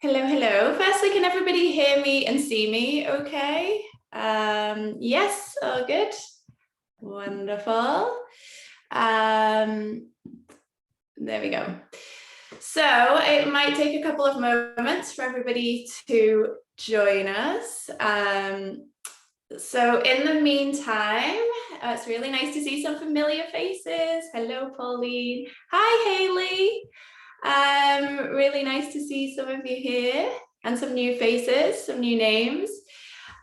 Hello, hello. Firstly, can everybody hear me and see me okay? Yes, all good. Wonderful. Um, there we go. So it might take a couple of moments for everybody to join us. So in the meantime, it's really nice to see some familiar faces. Hello, Pauline. Hi, Haley. Really nice to see some of you here and some new faces, some new names.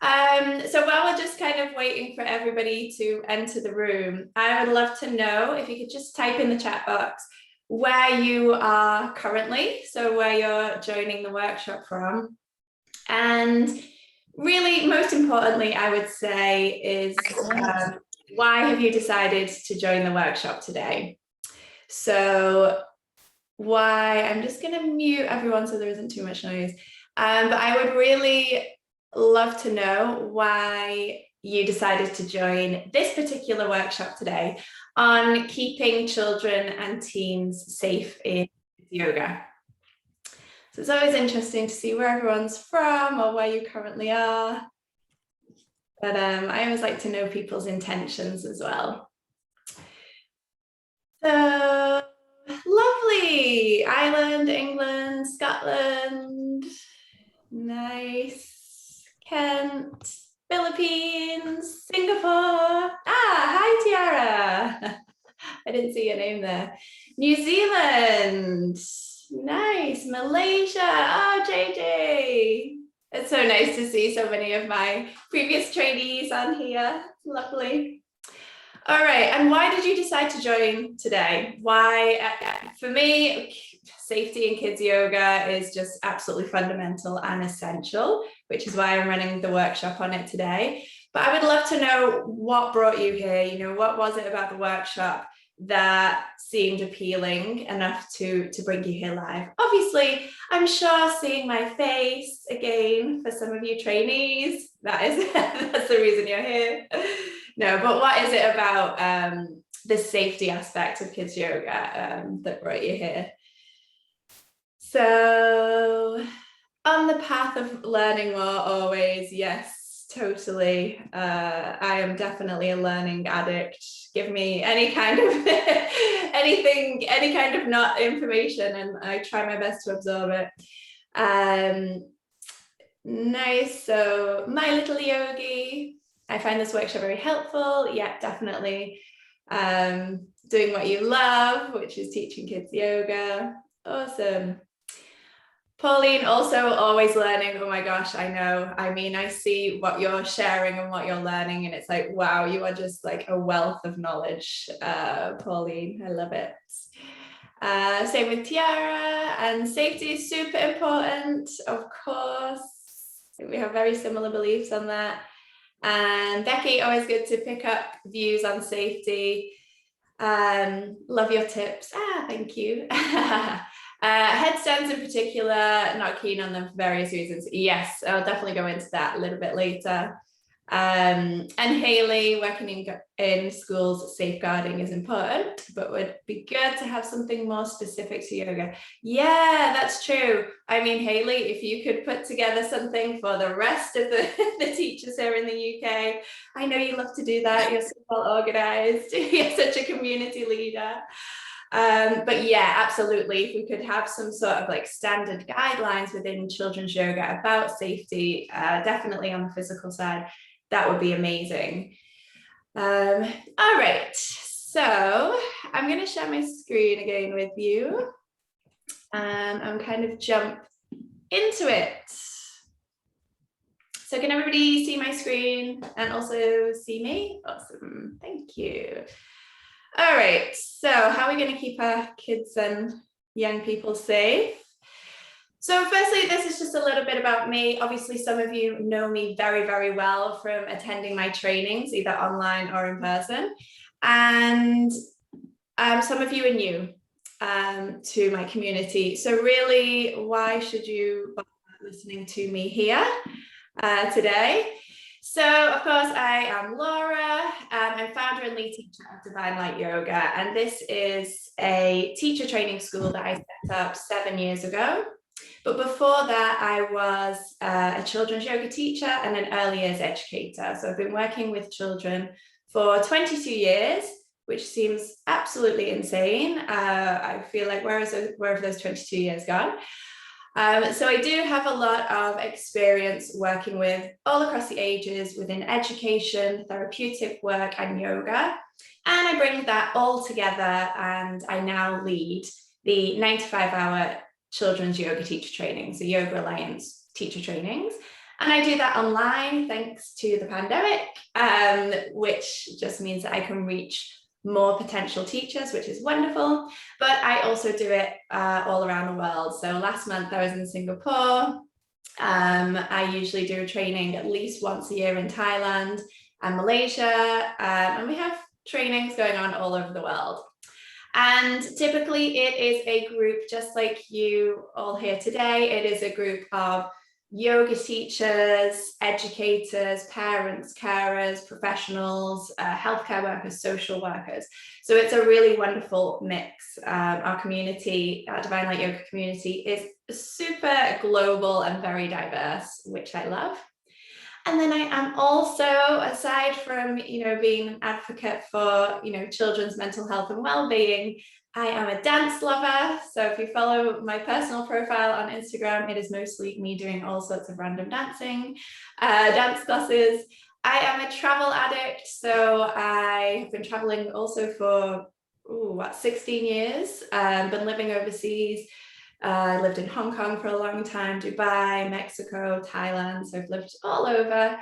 So while we're just kind of waiting for everybody to enter the room, I would love to know if you could just type in the chat box where you are currently, so where you're joining the workshop from. And really, most importantly, I would say is why have you decided to join the workshop today? So why, I'm just going to mute everyone so there isn't too much noise. But I would really love to know why you decided to join this particular workshop today on keeping children and teens safe in yoga. So it's always interesting to see where everyone's from or where you currently are. But I always like to know people's intentions as well. So lovely. Ireland, England, Scotland. Nice. Kent, Philippines, Singapore. Hi, Tiara. I didn't see your name there. New Zealand. Nice. Malaysia. Oh, JJ. It's so nice to see so many of my previous trainees on here. Lovely. All right, and why did you decide to join today? Why, for me, safety in kids yoga is just absolutely fundamental and essential, which is why I'm running the workshop on it today. But I would love to know what brought you here. You know, what was it about the workshop that seemed appealing enough to bring you here live? Obviously, I'm sure seeing my face again for some of you trainees, that's the reason you're here. No, but what is it about the safety aspect of kids yoga that brought you here? So on the path of learning more always, yes, totally. I am definitely a learning addict. Give me any kind of anything, any kind of not information, and I try my best to absorb it. Nice. So my little yogi, I find this workshop very helpful. Yeah, definitely. Doing what you love, which is teaching kids yoga. Awesome. Pauline, also always learning. Oh my gosh, I know. I mean, I see what you're sharing and what you're learning, and it's like, wow, you are just like a wealth of knowledge, Pauline. I love it. Same with Tiara, and safety is super important, of course. We have very similar beliefs on that. And Becky, always good to pick up views on safety. Love your tips. Thank you. Headstands in particular, not keen on them for various reasons. Yes, I'll definitely go into that a little bit later. And Haley, working in schools, safeguarding is important, but would be good to have something more specific to yoga. Yeah, that's true. I mean, Haley, if you could put together something for the rest of the teachers here in the UK, I know you love to do that. You're so well organized. You're such a community leader. But yeah, absolutely. If we could have some sort of like standard guidelines within children's yoga about safety, definitely on the physical side, that would be amazing. All right, so I'm going to share my screen again with you, and I'm kind of jump into it. So can everybody see my screen and also see me? Awesome, thank you. All right, so how are we going to keep our kids and young people safe? So firstly, this is just a little bit about me. Obviously, some of you know me very, very well from attending my trainings, either online or in person. And some of you are new to my community. So really, why should you bother listening to me here today? So, of course, I am Laura. I'm founder and lead teacher of Divine Light Yoga, and this is a teacher training school that I set up 7 years ago. But before that, I was a children's yoga teacher and an early years educator. So I've been working with children for 22 years, which seems absolutely insane. I feel like where have those 22 years gone? So I do have a lot of experience working with all across the ages within education, therapeutic work, and yoga. And I bring that all together, and I now lead the 95-hour children's yoga teacher training, so Yoga Alliance teacher trainings. And I do that online thanks to the pandemic, which just means that I can reach more potential teachers, which is wonderful. But I also do it all around the world. So last month I was in Singapore. I usually do a training at least once a year in Thailand and Malaysia. And we have trainings going on all over the world. And typically it is a group just like you all here today. It is a group of yoga teachers, educators, parents, carers, professionals, healthcare workers, social workers. So it's a really wonderful mix. Our community, our Divine Light Yoga community, is super global and very diverse, which I love. And then I am also, aside from, being an advocate for, children's mental health and well-being, I am a dance lover. So if you follow my personal profile on Instagram, it is mostly me doing all sorts of random dancing, dance classes. I am a travel addict. So I have been traveling also for, 16 years, been living overseas. I lived in Hong Kong for a long time, Dubai, Mexico, Thailand. So I've lived all over.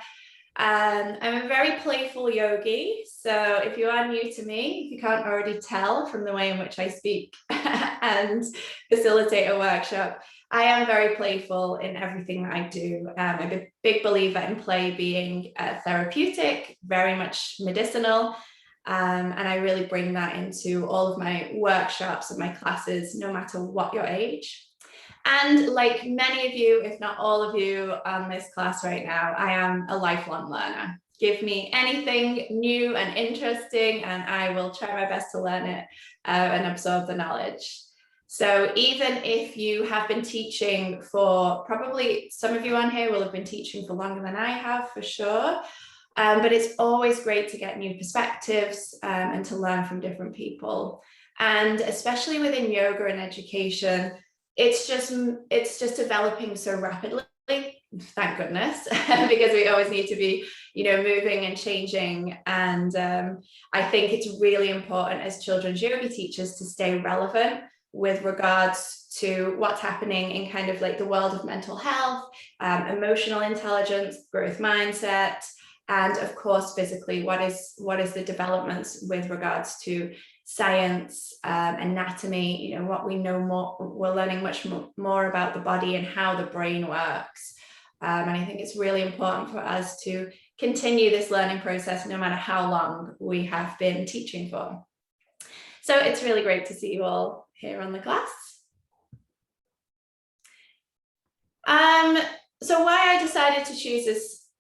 I'm a very playful yogi. So if you are new to me, if you can't already tell from the way in which I speak and facilitate a workshop, I am very playful in everything that I do. I'm a big believer in play being therapeutic, very much medicinal. And I really bring that into all of my workshops and my classes, no matter what your age. And like many of you, if not all of you on this class right now, I am a lifelong learner. Give me anything new and interesting, and I will try my best to learn it and absorb the knowledge. So even if you have been teaching for, probably some of you on here will have been teaching for longer than I have, for sure. But it's always great to get new perspectives and to learn from different people. And especially within yoga and education, it's just developing so rapidly, thank goodness, because we always need to be, moving and changing. And I think it's really important as children's yoga teachers to stay relevant with regards to what's happening in kind of like the world of mental health, emotional intelligence, growth mindset, and of course, physically, what is the developments with regards to science, anatomy, what we know more, we're learning much more about the body and how the brain works. And I think it's really important for us to continue this learning process, no matter how long we have been teaching for. So it's really great to see you all here on the class. So why I decided to choose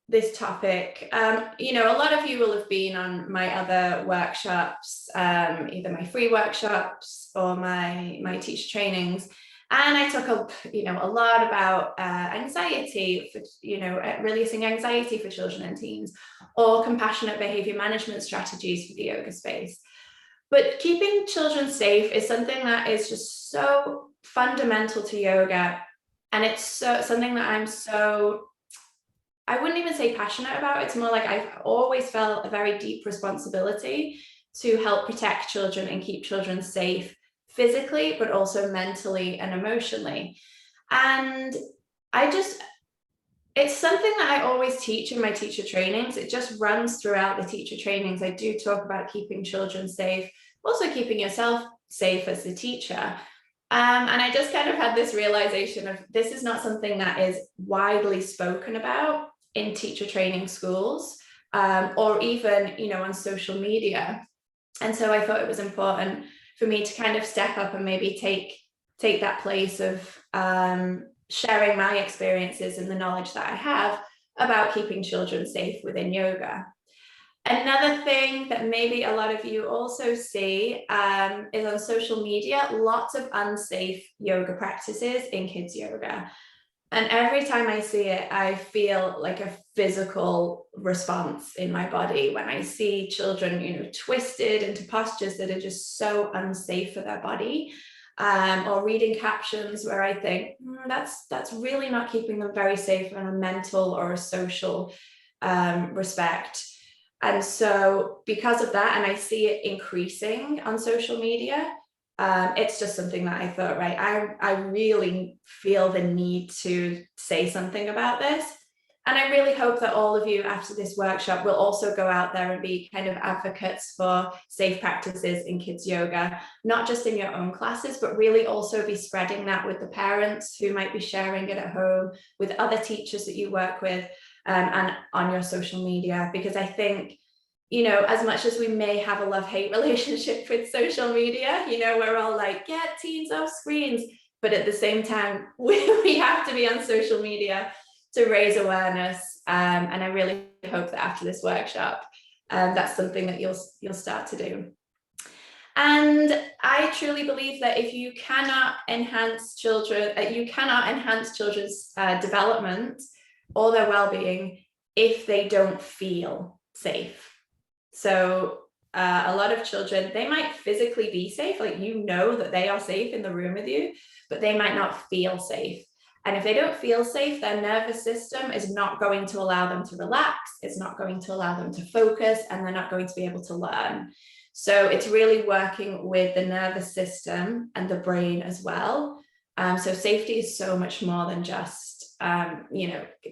this topic, a lot of you will have been on my other workshops, either my free workshops or my teacher trainings, and I talk a lot about anxiety for, releasing anxiety for children and teens, or compassionate behavior management strategies for the yoga space. But keeping children safe is something that is just so fundamental to yoga, and it's something that I wouldn't even say passionate about. It's more like I've always felt a very deep responsibility to help protect children and keep children safe physically, but also mentally and emotionally. And it's something that I always teach in my teacher trainings. It just runs throughout the teacher trainings. I do talk about keeping children safe, also keeping yourself safe as the teacher. And I just kind of had this realization of this is not something that is widely spoken about in teacher training schools, or even, on social media. And so I thought it was important for me to kind of step up and maybe take that place of sharing my experiences and the knowledge that I have about keeping children safe within yoga. Another thing that maybe a lot of you also see is on social media, lots of unsafe yoga practices in kids yoga. And every time I see it, I feel like a physical response in my body when I see children, twisted into postures that are just so unsafe for their body. Or reading captions where I think that's really not keeping them very safe in a mental or a social respect. And so because of that, and I see it increasing on social media, it's just something that I thought, right, I really feel the need to say something about this. And I really hope that all of you after this workshop will also go out there and be kind of advocates for safe practices in kids yoga, not just in your own classes, but really also be spreading that with the parents who might be sharing it at home, with other teachers that you work with, and on your social media, because I think, as much as we may have a love-hate relationship with social media, we're all like, get teens off screens, but at the same time, we have to be on social media to raise awareness. And I really hope that after this workshop, that's something that you'll start to do. And I truly believe that if you cannot enhance children's development or their well-being if they don't feel safe. So a lot of children, they might physically be safe, like that they are safe in the room with you, but they might not feel safe. And if they don't feel safe, their nervous system is not going to allow them to relax, it's not going to allow them to focus, and they're not going to be able to learn. So it's really working with the nervous system and the brain as well. So safety is so much more than just,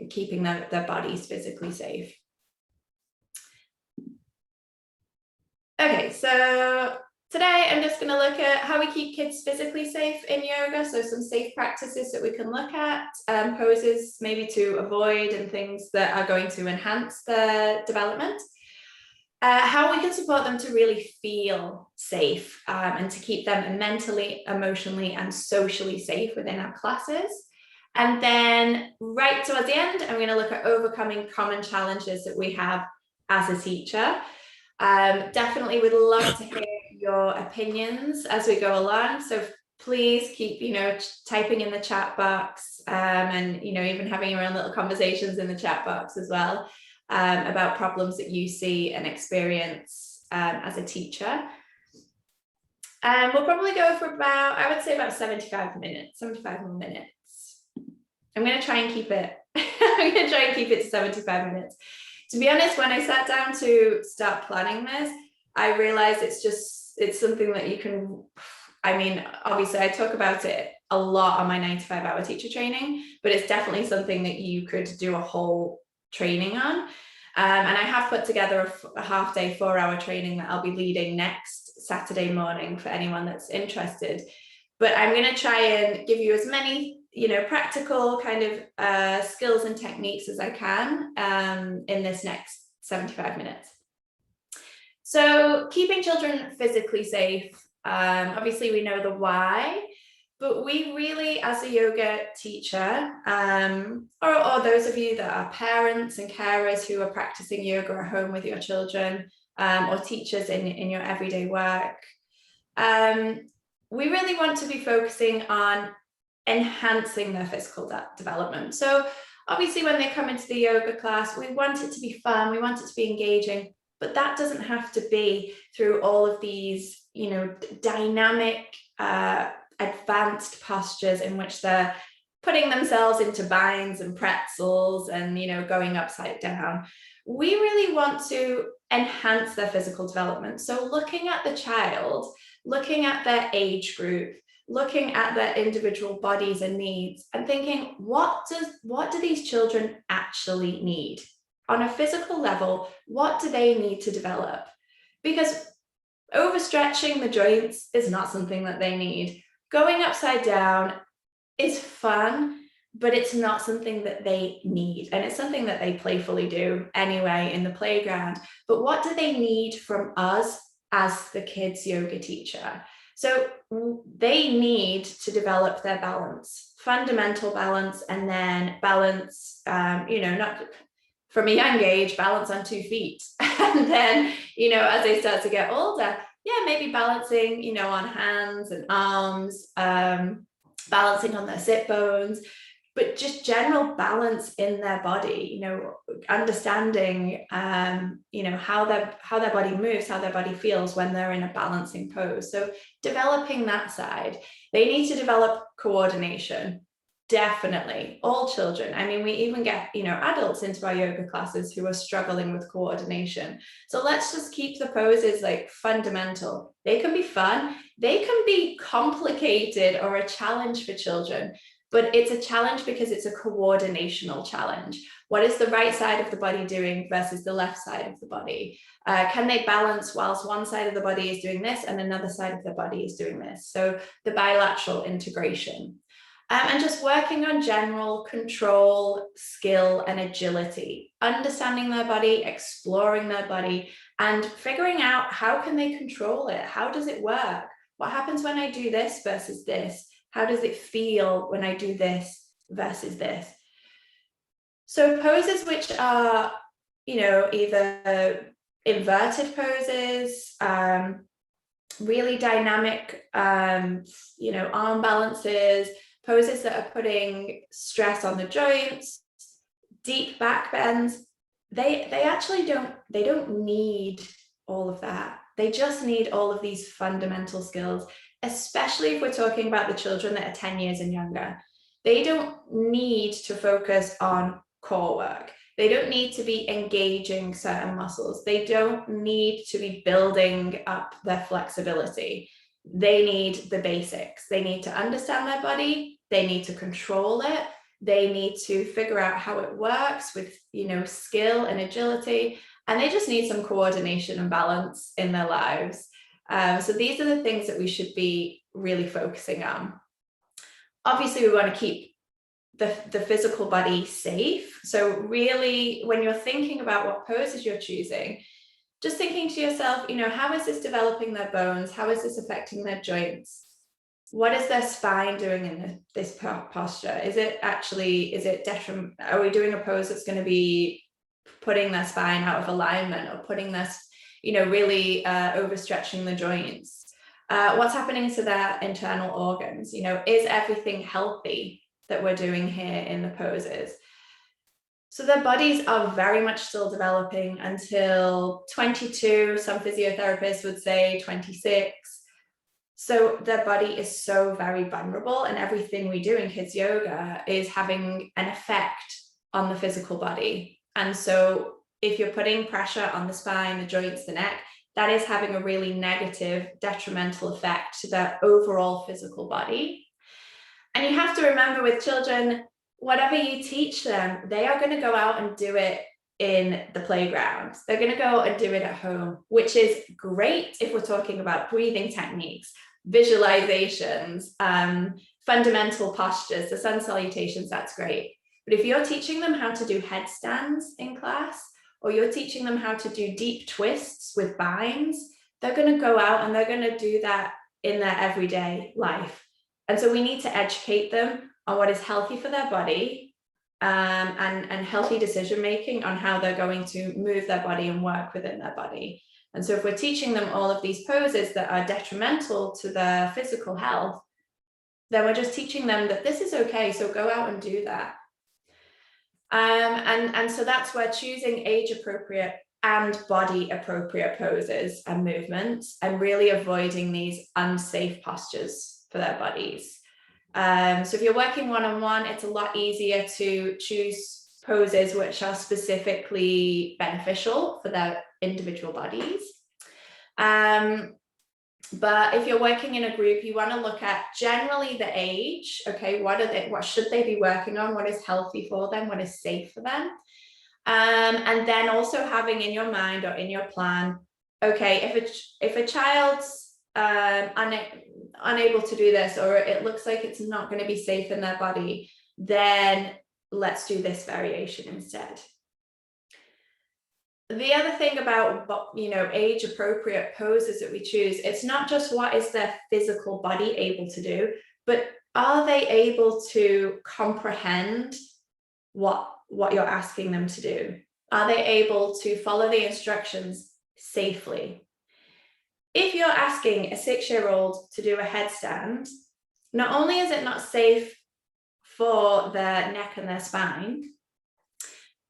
keeping their bodies physically safe. Okay, so today I'm just going to look at how we keep kids physically safe in yoga. So some safe practices that we can look at, poses maybe to avoid, and things that are going to enhance their development. How we can support them to really feel safe, and to keep them mentally, emotionally, and socially safe within our classes. And then right towards the end, I'm going to look at overcoming common challenges that we have as a teacher. Definitely would love to hear your opinions as we go along. So please keep, typing in the chat box, and, even having your own little conversations in the chat box as well, about problems that you see and experience as a teacher. And we'll probably go for I would say about 75 more minutes. I'm going to try and keep it. I'm going to try and keep it to 75 minutes. To be honest, when I sat down to start planning this, I realized it's something that you can, obviously I talk about it a lot on my 9 to 5 hour teacher training, but it's definitely something that you could do a whole training on. And I have put together a half day 4-hour training that I'll be leading next Saturday morning for anyone that's interested. But I'm going to try and give you as many practical kind of skills and techniques as I can in this next 75 minutes. So keeping children physically safe, obviously we know the why, but we really, as a yoga teacher, or those of you that are parents and carers who are practicing yoga at home with your children, or teachers in your everyday work, we really want to be focusing on enhancing their physical development. So obviously when they come into the yoga class, we want it to be fun, we want it to be engaging, but that doesn't have to be through all of these, dynamic, advanced postures in which they're putting themselves into binds and pretzels and, going upside down. We really want to enhance their physical development. So looking at the child, looking at their age group, looking at their individual bodies and needs, and thinking, what do these children actually need? On a physical level, what do they need to develop? Because overstretching the joints is not something that they need. Going upside down is fun, but it's not something that they need. And it's something that they playfully do anyway in the playground. But what do they need from us as the kids yoga teacher? So they need to develop their balance, fundamental balance, and then balance, from a young age, balance on 2 feet. And then, as they start to get older, yeah, maybe balancing, on hands and arms, balancing on their sit bones, but just general balance in their body, understanding, how their body moves, how their body feels when they're in a balancing pose. So developing that side. They need to develop coordination. Definitely, all children. I mean, we even get, adults into our yoga classes who are struggling with coordination. So let's just keep the poses like fundamental. They can be fun, they can be complicated or a challenge for children, but it's a challenge because it's a coordinational challenge. What is the right side of the body doing versus the left side of the body? Can they balance whilst one side of the body is doing this and another side of the body is doing this? So the bilateral integration. And just working on general control, skill, and agility, understanding their body, exploring their body, and figuring out how can they control it? How does it work? What happens when I do this versus this? How does it feel when I do this versus this? So poses which are, either inverted poses, really dynamic, arm balances, poses that are putting stress on the joints, deep back bends, they actually don't need all of that. They just need all of these fundamental skills, especially if we're talking about the children that are 10 years and younger. They don't need to focus on core work. They don't need to be engaging certain muscles. They don't need to be building up their flexibility. They need the basics. They need to understand their body. They need to control it. They need to figure out how it works with, skill and agility. And they just need some coordination and balance in their lives. So these are the things that we should be really focusing on. Obviously, we want to keep the physical body safe. So really, when you're thinking about what poses you're choosing, just thinking to yourself, how is this developing their bones? How is this affecting their joints? What is their spine doing in this posture? Is it detriment? Are we doing a pose that's going to be putting their spine out of alignment or putting their, really overstretching the joints? What's happening to their internal organs? Is everything healthy that we're doing here in the poses? So their bodies are very much still developing until 22. Some physiotherapists would say 26. So their body is so very vulnerable, and everything we do in kids yoga is having an effect on the physical body. And so if you're putting pressure on the spine, the joints, the neck, that is having a really negative, detrimental effect to their overall physical body. And you have to remember with children, whatever you teach them, they are going to go out and do it in the playground. They're going to go and do it at home, which is great if we're talking about breathing techniques, visualizations, fundamental postures, the sun salutations, that's great. But if you're teaching them how to do headstands in class, or you're teaching them how to do deep twists with binds, they're going to go out and they're going to do that in their everyday life. And so we need to educate them on what is healthy for their body, and healthy decision making on how they're going to move their body and work within their body. And so if we're teaching them all of these poses that are detrimental to their physical health, then we're just teaching them that this is okay, so go out and do that. And so that's where choosing age appropriate and body appropriate poses and movements, and really avoiding these unsafe postures for their bodies. So if you're working one-on-one, it's a lot easier to choose poses which are specifically beneficial for their individual bodies. But if you're working in a group, you want to look at generally the age. Okay, what should they be working on? What is healthy for them? What is safe for them? And then also having in your mind or in your plan, okay, if a child's unable to do this, or it looks like it's not going to be safe in their body, then let's do this variation instead. The other thing about, age appropriate poses that we choose, it's not just what is their physical body able to do, but are they able to comprehend what you're asking them to do? Are they able to follow the instructions safely? If you're asking a 6-year-old to do a headstand, not only is it not safe for their neck and their spine,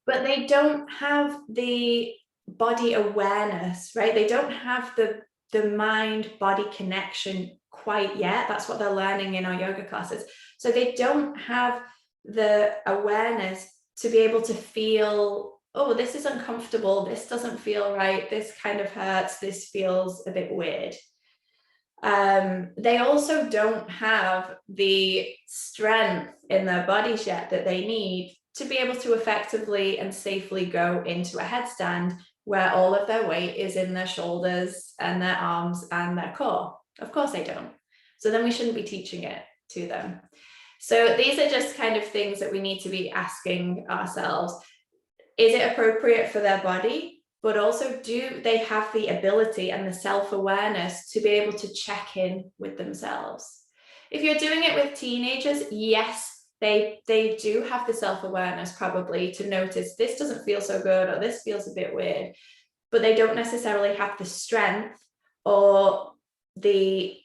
but they don't have the body awareness, right? They don't have the mind-body connection quite yet. That's what they're learning in our yoga classes. So they don't have the awareness to be able to feel, oh, this is uncomfortable, this doesn't feel right, this kind of hurts, this feels a bit weird. They also don't have the strength in their bodies yet that they need to be able to effectively and safely go into a headstand where all of their weight is in their shoulders and their arms and their core. Of course they don't. So then we shouldn't be teaching it to them. So these are just kind of things that we need to be asking ourselves. Is it appropriate for their body? But also, do they have the ability and the self-awareness to be able to check in with themselves? If you're doing it with teenagers, yes, they do have the self-awareness probably to notice this doesn't feel so good or this feels a bit weird, but they don't necessarily have the strength or the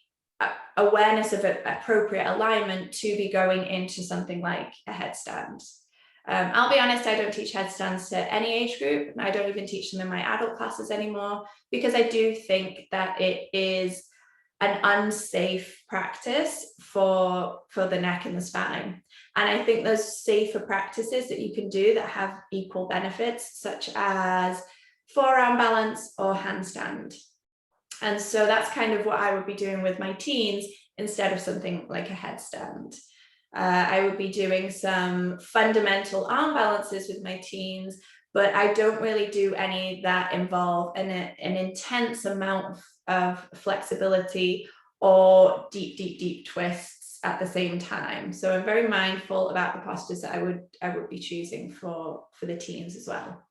awareness of appropriate alignment to be going into something like a headstand. I'll be honest, I don't teach headstands to any age group. I don't even teach them in my adult classes anymore, because I do think that it is an unsafe practice for the neck and the spine. And I think there's safer practices that you can do that have equal benefits, such as forearm balance or handstand. And so that's kind of what I would be doing with my teens instead of something like a headstand. I would be doing some fundamental arm balances with my teens, but I don't really do any that involve an intense amount of flexibility or deep twists at the same time. So I'm very mindful about the postures that I would be choosing for the teens as well.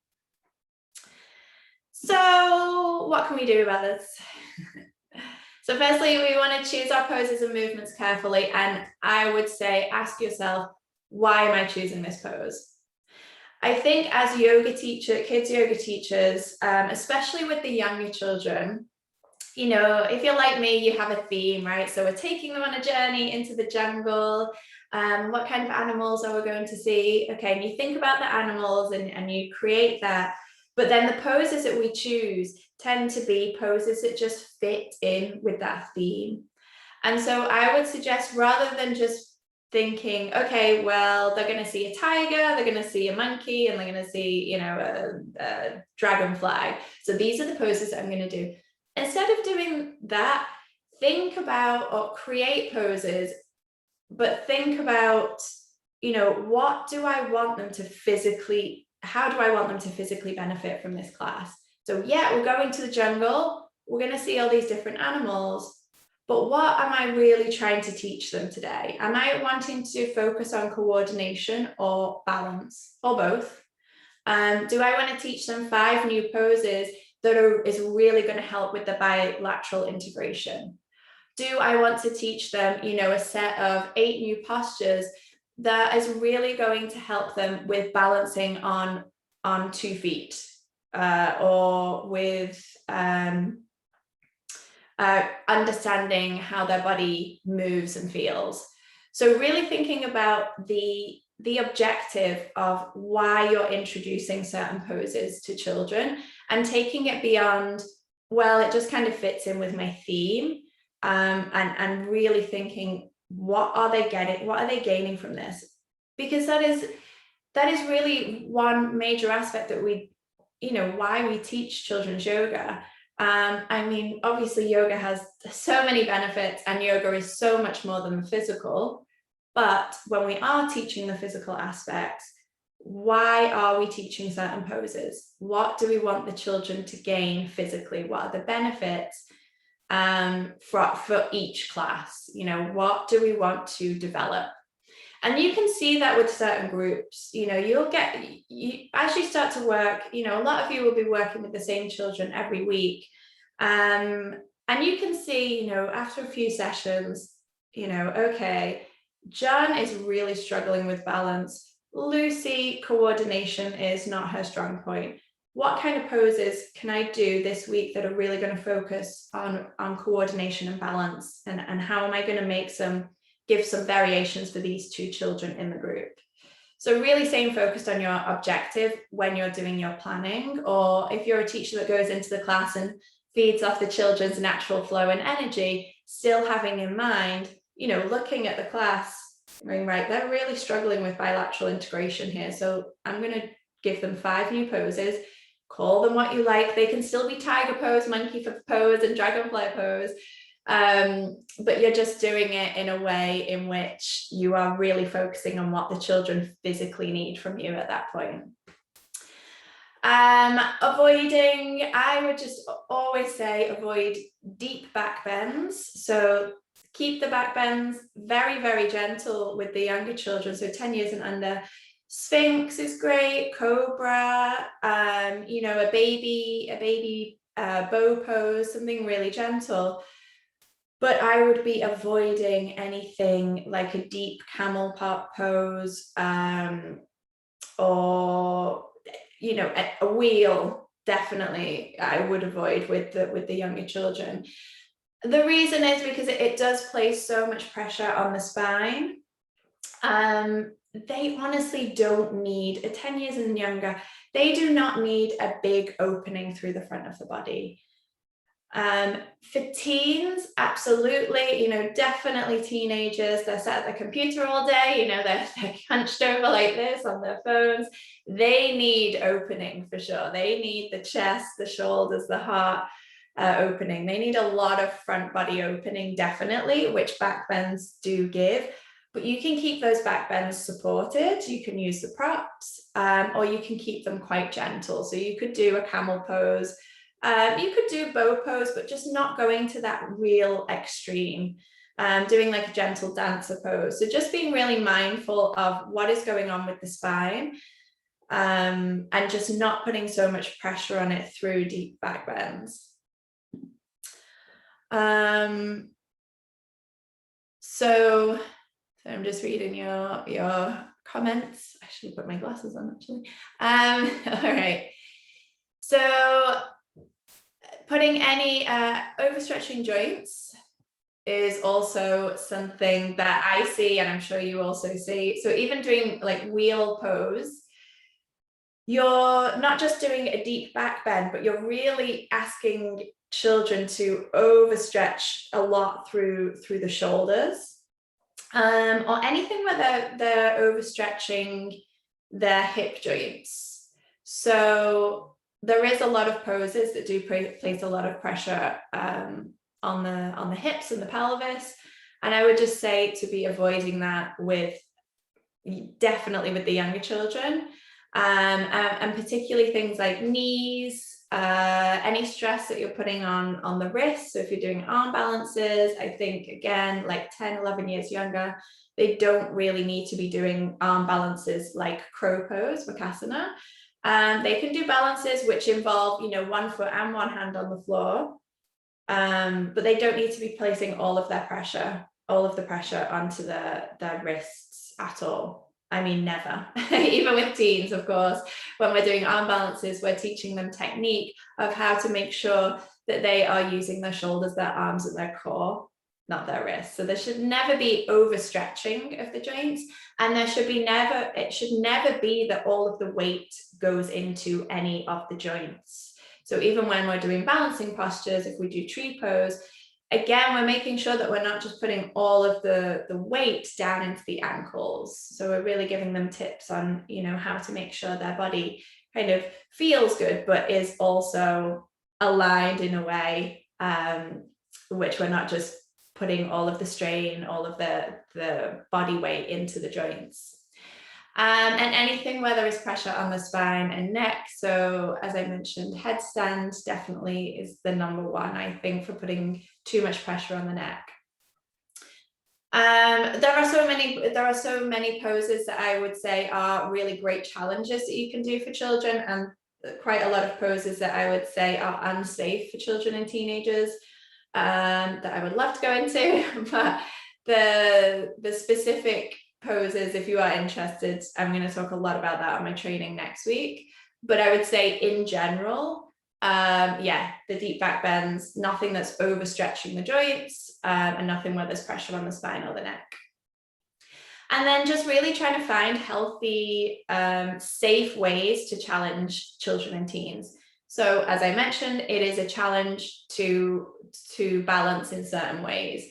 So what can we do about this? So firstly, we want to choose our poses and movements carefully. And I would say, ask yourself, why am I choosing this pose? I think as kids yoga teachers, especially with the younger children, you know, if you're like me, you have a theme, right? So we're taking them on a journey into the jungle. What kind of animals are we going to see? Okay, and you think about the animals and you create that. But then the poses that we choose tend to be poses that just fit in with that theme. And so I would suggest, rather than just thinking, okay, well, they're going to see a tiger, they're going to see a monkey, and they're going to see, you know, a dragonfly. So these are the poses that I'm going to do. Instead of doing that, think about or create poses, but think about, you know, what do I want them to physically, how do I want them to physically benefit from this class? So yeah, we're going to the jungle, we're going to see all these different animals, but what am I really trying to teach them today? Am I wanting to focus on coordination or balance, or both? Do I want to teach them 5 new poses that is really going to help with the bilateral integration? Do I want to teach them, you know, a set of 8 new postures that is really going to help them with balancing on 2 feet, or with understanding how their body moves and feels? So really thinking about the objective of why you're introducing certain poses to children, and taking it beyond, well, it just kind of fits in with my theme, and really thinking, what are they getting? What are they gaining from this? Because that is really one major aspect that we, you know, why we teach children's yoga. I mean, obviously yoga has so many benefits, and yoga is so much more than the physical. But when we are teaching the physical aspects, why are we teaching certain poses? What do we want the children to gain physically? What are the benefits for each class? You know, what do we want to develop? And you can see that with certain groups. You know, as you start to work, you know, a lot of you will be working with the same children every week. And you can see, you know, after a few sessions, you know, okay, John is really struggling with balance. Lucy, coordination is not her strong point. What kind of poses can I do this week that are really going to focus on coordination and balance? And how am I going to give some variations for these two children in the group? So really staying focused on your objective when you're doing your planning, or if you're a teacher that goes into the class and feeds off the children's natural flow and energy, still having in mind, you know, looking at the class, going, right, they're really struggling with bilateral integration here. So I'm going to give them 5 new poses, call them what you like. They can still be tiger pose, monkey pose, and dragonfly pose. But you're just doing it in a way in which you are really focusing on what the children physically need from you at that point. Avoiding, I would just always say avoid deep back bends. So keep the back bends very, very gentle with the younger children. So 10 years and under. Sphinx is great, cobra, you know, a baby bow pose, something really gentle. But I would be avoiding anything like a deep camel pose, or, you know, a wheel. Definitely I would avoid with the younger children. The reason is because it does place so much pressure on the spine. They honestly don't need, at 10 years and younger, they do not need a big opening through the front of the body. For teens, absolutely, you know, definitely teenagers, they're sat at the computer all day, you know, they're hunched over like this on their phones. They need opening for sure. They need the chest, the shoulders, the heart opening. They need a lot of front body opening, definitely, which back bends do give. But you can keep those back bends supported. You can use the props, or you can keep them quite gentle. So you could do a camel pose. You could do bow pose, but just not going to that real extreme, doing like a gentle dancer pose. So just being really mindful of what is going on with the spine, and just not putting so much pressure on it through deep back bends. So I'm just reading your comments. I should put my glasses on actually. All right. So putting any overstretching joints is also something that I see, and I'm sure you also see. So even doing like wheel pose, you're not just doing a deep back bend, but you're really asking children to overstretch a lot through the shoulders. Or anything where they're overstretching their hip joints. So there is a lot of poses that do place a lot of pressure on the hips and the pelvis, and I would just say to be avoiding that definitely with the younger children, and particularly things like knees. Any stress that you're putting on the wrist. So if you're doing arm balances, I think again, like 10, 11 years younger, they don't really need to be doing arm balances like crow pose, Bakasana. They can do balances which involve, you know, 1 foot and 1 hand on the floor. But they don't need to be placing all of the pressure onto their wrists at all. I mean, never. Even with teens, of course, when we're doing arm balances, we're teaching them technique of how to make sure that they are using their shoulders, their arms, and their core, not their wrists. So there should never be overstretching of the joints, and it should never be that all of the weight goes into any of the joints. So even when we're doing balancing postures, if we do tree pose, again, we're making sure that we're not just putting all of the weight down into the ankles. So we're really giving them tips on, you know, how to make sure their body kind of feels good, but is also aligned in a way which we're not just putting all of the strain, all of the body weight into the joints. And anything where there is pressure on the spine and neck. So as I mentioned, headstand definitely is the number one, I think, for putting too much pressure on the neck. There are so many poses that I would say are really great challenges that you can do for children, and quite a lot of poses that I would say are unsafe for children and teenagers, that I would love to go into, but the specific poses, if you are interested, I'm going to talk a lot about that on my training next week. But I would say in general, yeah, the deep back bends, nothing that's overstretching the joints, and nothing where there's pressure on the spine or the neck. And then just really trying to find healthy, safe ways to challenge children and teens. So as I mentioned, it is a challenge to balance in certain ways.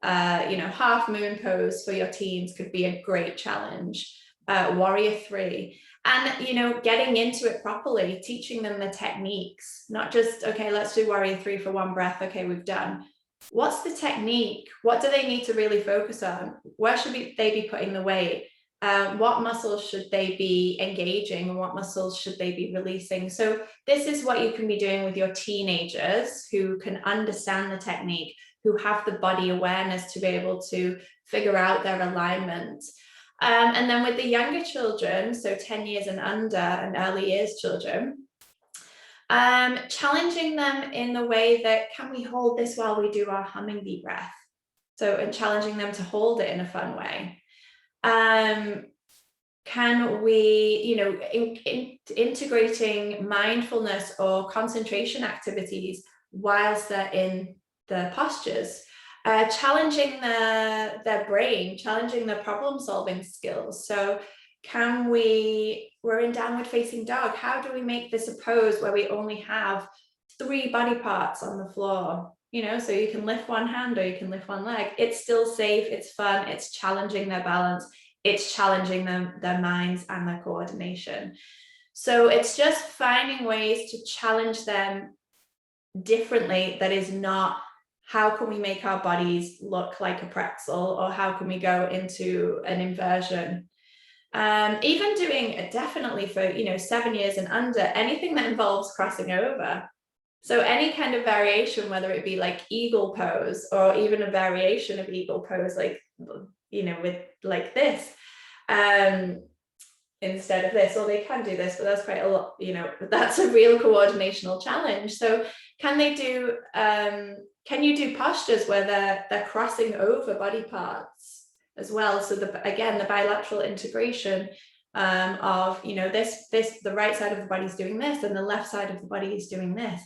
You know, half moon pose for your teens could be a great challenge. Warrior 3. And, you know, getting into it properly, teaching them the techniques, not just, okay, let's do Warrior 3 for one breath. Okay, we've done. What's the technique? What do they need to really focus on? Where should they be putting the weight? What muscles should they be engaging and what muscles should they be releasing? So this is what you can be doing with your teenagers who can understand the technique, who have the body awareness to be able to figure out their alignment. And then with the younger children, so 10 years and under and early years children, challenging them in the way that, can we hold this while we do our humming deep breath? So, and challenging them to hold it in a fun way. Can we, you know, integrating mindfulness or concentration activities whilst they're in the postures, challenging their brain, challenging their problem solving skills. So can we're in downward facing dog. How do we make this a pose where we only have 3 body parts on the floor? You know, so you can lift one hand or you can lift one leg. It's still safe, it's fun, it's challenging their balance, it's challenging them, their minds and their coordination. So it's just finding ways to challenge them differently. That is not, how can we make our bodies look like a pretzel, or how can we go into an inversion? Even doing definitely for, you know, 7 years and under, anything that involves crossing over. So any kind of variation, whether it be like eagle pose or even a variation of eagle pose, like, you know, with like this, instead of this, or they can do this, but that's quite a lot, you know, that's a real coordinational challenge. So can they do, can you do postures where they're crossing over body parts as well? So again, the bilateral integration of, you know, the right side of the body is doing this and the left side of the body is doing this.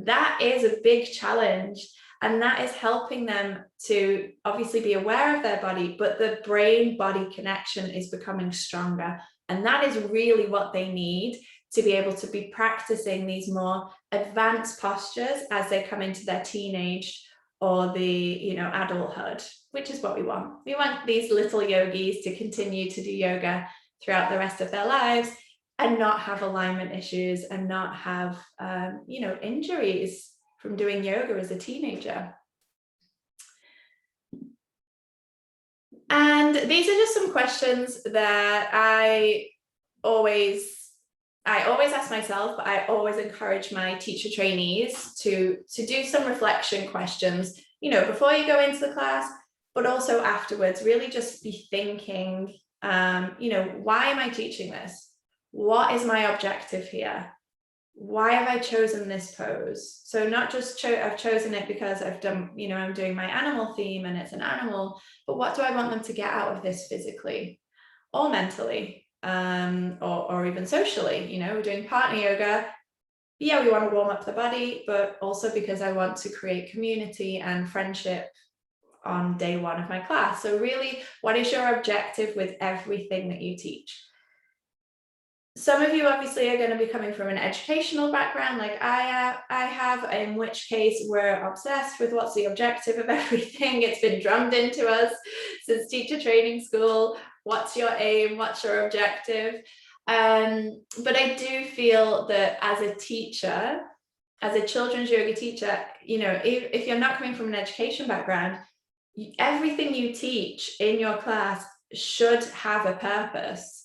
That is a big challenge, and that is helping them to obviously be aware of their body, but the brain body connection is becoming stronger, and that is really what they need to be able to be practicing these more advanced postures as they come into their teenage or the, you know, adulthood, which is what we want. We want these little yogis to continue to do yoga throughout the rest of their lives and not have alignment issues and not have, you know, injuries from doing yoga as a teenager. And these are just some questions that I always ask myself, but I always encourage my teacher trainees to do some reflection questions, you know, before you go into the class, but also afterwards. Really just be thinking, you know, why am I teaching this? What is my objective here? Why have I chosen this pose? So not just I've chosen it because I've done, you know, I'm doing my animal theme and it's an animal, but what do I want them to get out of this physically or mentally, or even socially? You know, we're doing partner yoga. Yeah, we want to warm up the body, but also because I want to create community and friendship on day 1 of my class. So really, what is your objective with everything that you teach? Some of you obviously are going to be coming from an educational background like I have, in which case we're obsessed with what's the objective of everything. It's been drummed into us since teacher training school. What's your aim? What's your objective? But I do feel that as a teacher, as a children's yoga teacher, you know, if you're not coming from an education background, everything you teach in your class should have a purpose.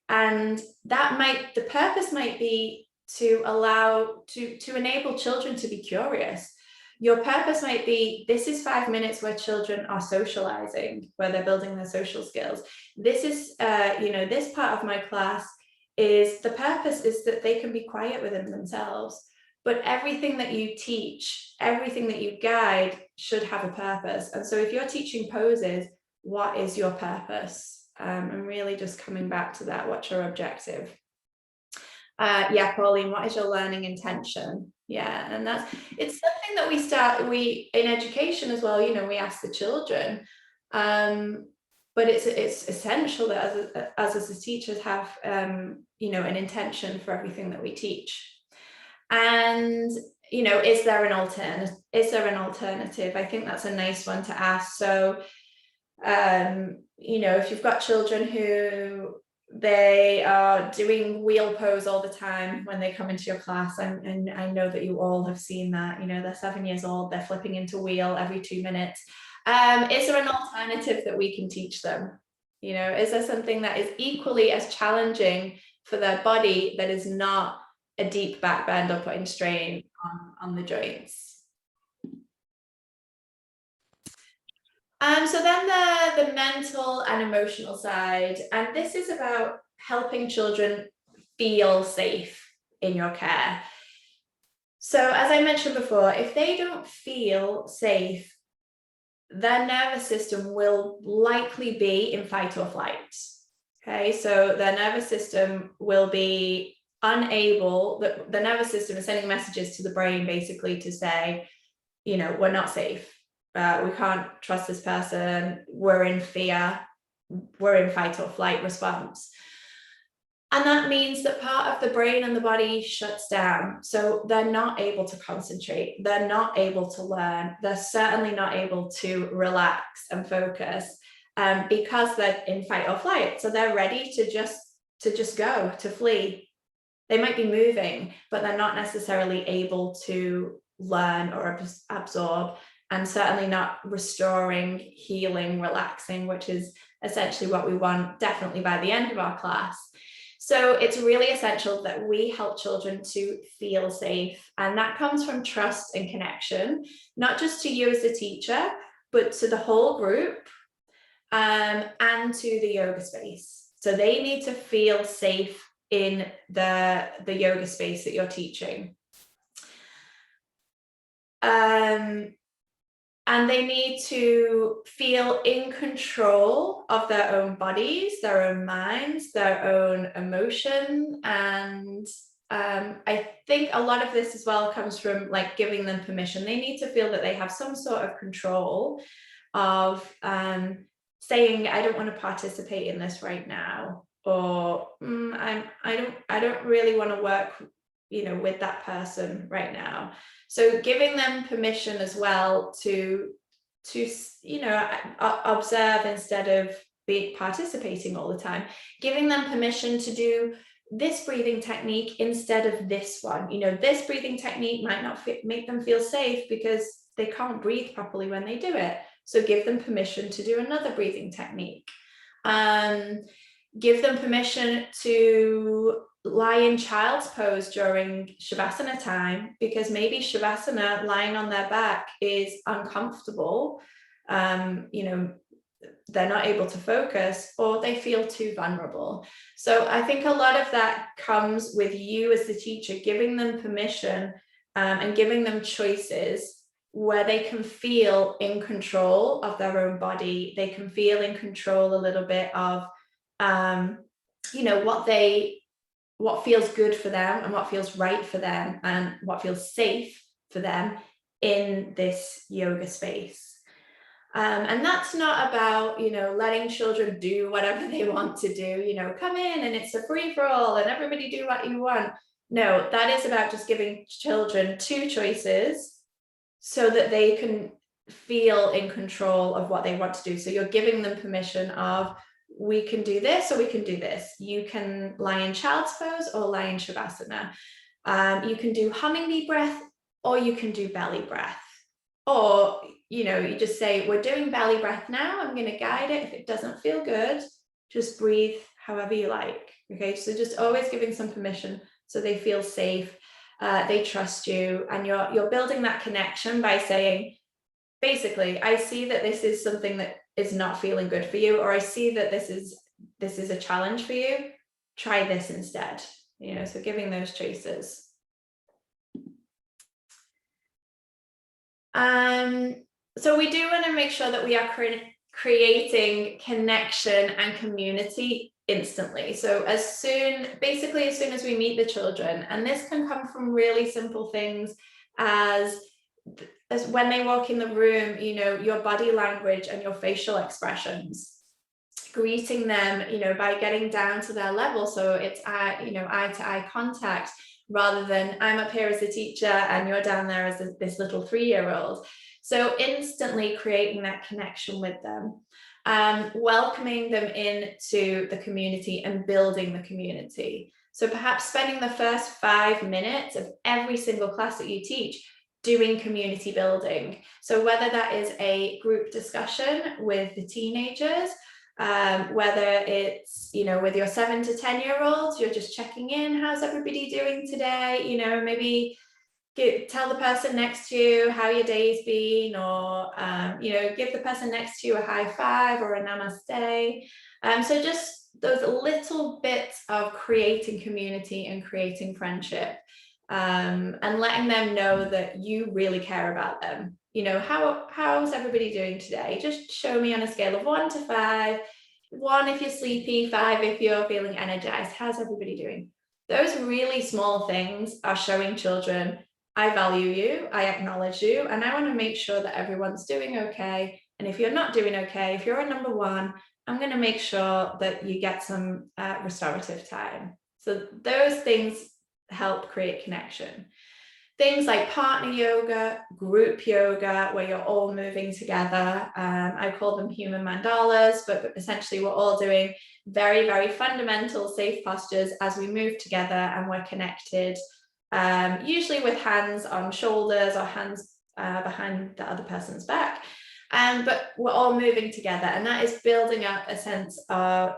And the purpose might be to allow, to enable children to be curious. Your purpose might be, this is 5 minutes where children are socializing, where they're building their social skills. This is, you know, this part of my class is, the purpose is that they can be quiet within themselves. But everything that you teach, everything that you guide should have a purpose. And so if you're teaching poses, what is your purpose? And really just coming back to that, what's your objective? Yeah, Pauline, what is your learning intention? Yeah, and it's something that we in education as well, you know, we ask the children, but it's essential that as teachers have, you know, an intention for everything that we teach. And, you know, is there an alternative? I think that's a nice one to ask. So, you know, if you've got children who they are doing wheel pose all the time when they come into your class, and I know that you all have seen that, you know, they're 7 years old, they're flipping into wheel every 2 minutes. Is there an alternative that we can teach them? You know, is there something that is equally as challenging for their body that is not a deep back bend or putting strain on the joints? So then the mental and emotional side, and this is about helping children feel safe in your care. So as I mentioned before, if they don't feel safe, their nervous system will likely be in fight or flight. Okay, so their nervous system will be unable, the nervous system is sending messages to the brain basically to say, you know, we're not safe. We can't trust this person, we're in fear, we're in fight or flight response. And that means that part of the brain and the body shuts down. So they're not able to concentrate, they're not able to learn, they're certainly not able to relax and focus because they're in fight or flight. So they're ready to just go, to flee. They might be moving, but they're not necessarily able to learn or absorb, and certainly not restoring, healing, relaxing, which is essentially what we want definitely by the end of our class. So it's really essential that we help children to feel safe. And that comes from trust and connection, not just to you as a teacher, but to the whole group and to the yoga space. So they need to feel safe in the yoga space that you're teaching. And they need to feel in control of their own bodies, their own minds, their own emotion. And I think a lot of this as well comes from like giving them permission. They need to feel that they have some sort of control of saying, I don't want to participate in this right now, or I don't really want to work, you know, with that person right now. So giving them permission as well to you know, observe instead of participating all the time, giving them permission to do this breathing technique instead of this one. You know, this breathing technique might not make them feel safe because they can't breathe properly when they do it. So give them permission to do another breathing technique. Give them permission to lie in child's pose during Shavasana time, because maybe Shavasana, lying on their back, is uncomfortable. You know, they're not able to focus, or they feel too vulnerable. So I think a lot of that comes with you as the teacher, giving them permission and giving them choices where they can feel in control of their own body. They can feel in control a little bit of, you know, what feels good for them and what feels right for them and what feels safe for them in this yoga space. And that's not about, you know, letting children do whatever they want to do, you know, come in and it's a free-for-all and everybody do what you want. No, that is about just giving children two choices so that they can feel in control of what they want to do. So you're giving them permission of, we can do this or we can do this. You can lie in child's pose or lie in Shavasana. You can do hummingbee breath or you can do belly breath. Or, you know, you just say, we're doing belly breath now. I'm going to guide it. If it doesn't feel good, just breathe however you like. Okay, so just always giving some permission so they feel safe, they trust you, and you're building that connection by saying, basically, I see that this is something that is not feeling good for you, or I see that this is a challenge for you. Try this instead. You know, so giving those choices. So we do want to make sure that we are creating connection and community instantly. So basically as soon as we meet the children, and this can come from really simple things as when they walk in the room, you know, your body language and your facial expressions, greeting them, you know, by getting down to their level. So it's eye to eye contact, rather than I'm up here as a teacher and you're down there as this little 3-year-old. So instantly creating that connection with them, welcoming them into the community and building the community. So perhaps spending the first 5 minutes of every single class that you teach doing community building. So whether that is a group discussion with the teenagers, whether it's, you know, with your 7 to 10-year-olds, you're just checking in, how's everybody doing today? You know, maybe tell the person next to you how your day's been, or you know, give the person next to you a high five or a namaste. So just those little bits of creating community and creating friendship, and letting them know that you really care about them. You know, how's everybody doing today? Just show me on a scale of 1 to 5. 1 if you're sleepy, 5 if you're feeling energized. How's everybody doing? Those really small things are showing children, I value you, I acknowledge you, and I want to make sure that everyone's doing okay. And if you're not doing okay, if you're a number 1, I'm going to make sure that you get some restorative time. So those things help create connection. Things like partner yoga, group yoga, where you're all moving together. I call them human mandalas, but essentially we're all doing very, very fundamental safe postures as we move together and we're connected, usually with hands on shoulders or hands behind the other person's back. But we're all moving together, and that is building up a sense of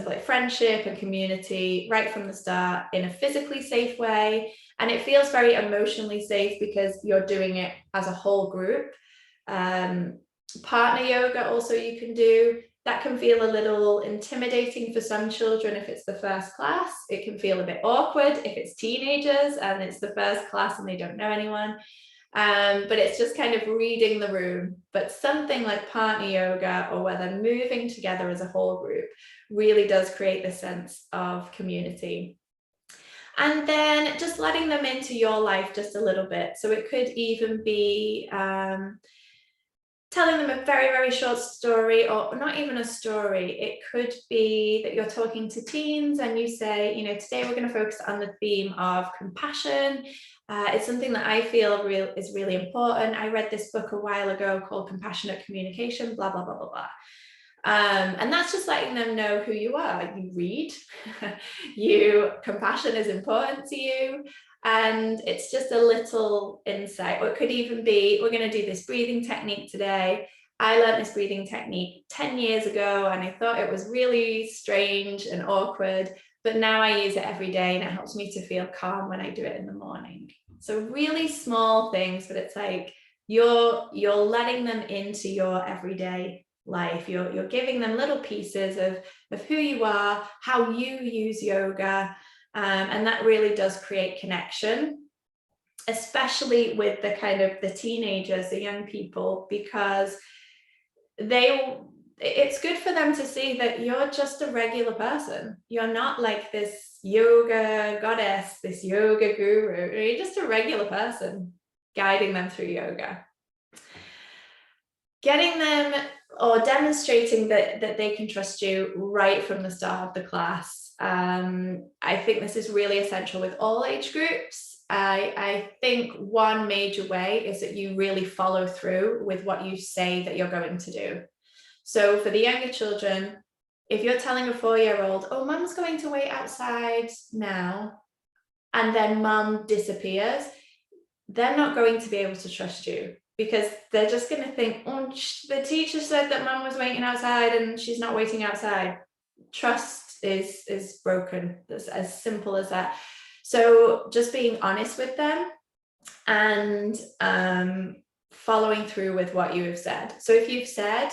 like friendship and community right from the start in a physically safe way. And it feels very emotionally safe because you're doing it as a whole group. Partner yoga also you can do. That can feel a little intimidating for some children if it's the first class. It can feel a bit awkward if it's teenagers and it's the first class and they don't know anyone. But it's just kind of reading the room. But something like partner yoga, or where they're moving together as a whole group, really does create the sense of community. And then just letting them into your life just a little bit. So it could even be telling them a very, very short story, or not even a story. It could be that you're talking to teens and you say, you know, today we're going to focus on the theme of compassion. It's something that I feel is really important. I read this book a while ago called Compassionate Communication, blah, blah, blah, blah, blah. And that's just letting them know who you are. You read, compassion is important to you. And it's just a little insight. Or it could even be, we're going to do this breathing technique today. I learned this breathing technique 10 years ago, and I thought it was really strange and awkward, but now I use it every day and it helps me to feel calm when I do it in the morning. So really small things, but it's like you're letting them into your everyday life. You're giving them little pieces of who you are, how you use yoga, and that really does create connection, especially with the teenagers, the young people, because it's good for them to see that you're just a regular person. You're not like this yoga goddess, this yoga guru. You're just a regular person guiding them through yoga. Getting them or demonstrating that they can trust you right from the start of the class. I think this is really essential with all age groups. I think one major way is that you really follow through with what you say that you're going to do. So for the younger children, if you're telling a 4-year-old, oh, mum's going to wait outside now, and then mum disappears, they're not going to be able to trust you, because they're just going to think, oh, the teacher said that mum was waiting outside and she's not waiting outside. Trust is broken. It's as simple as that. So just being honest with them and following through with what you have said. So if you've said,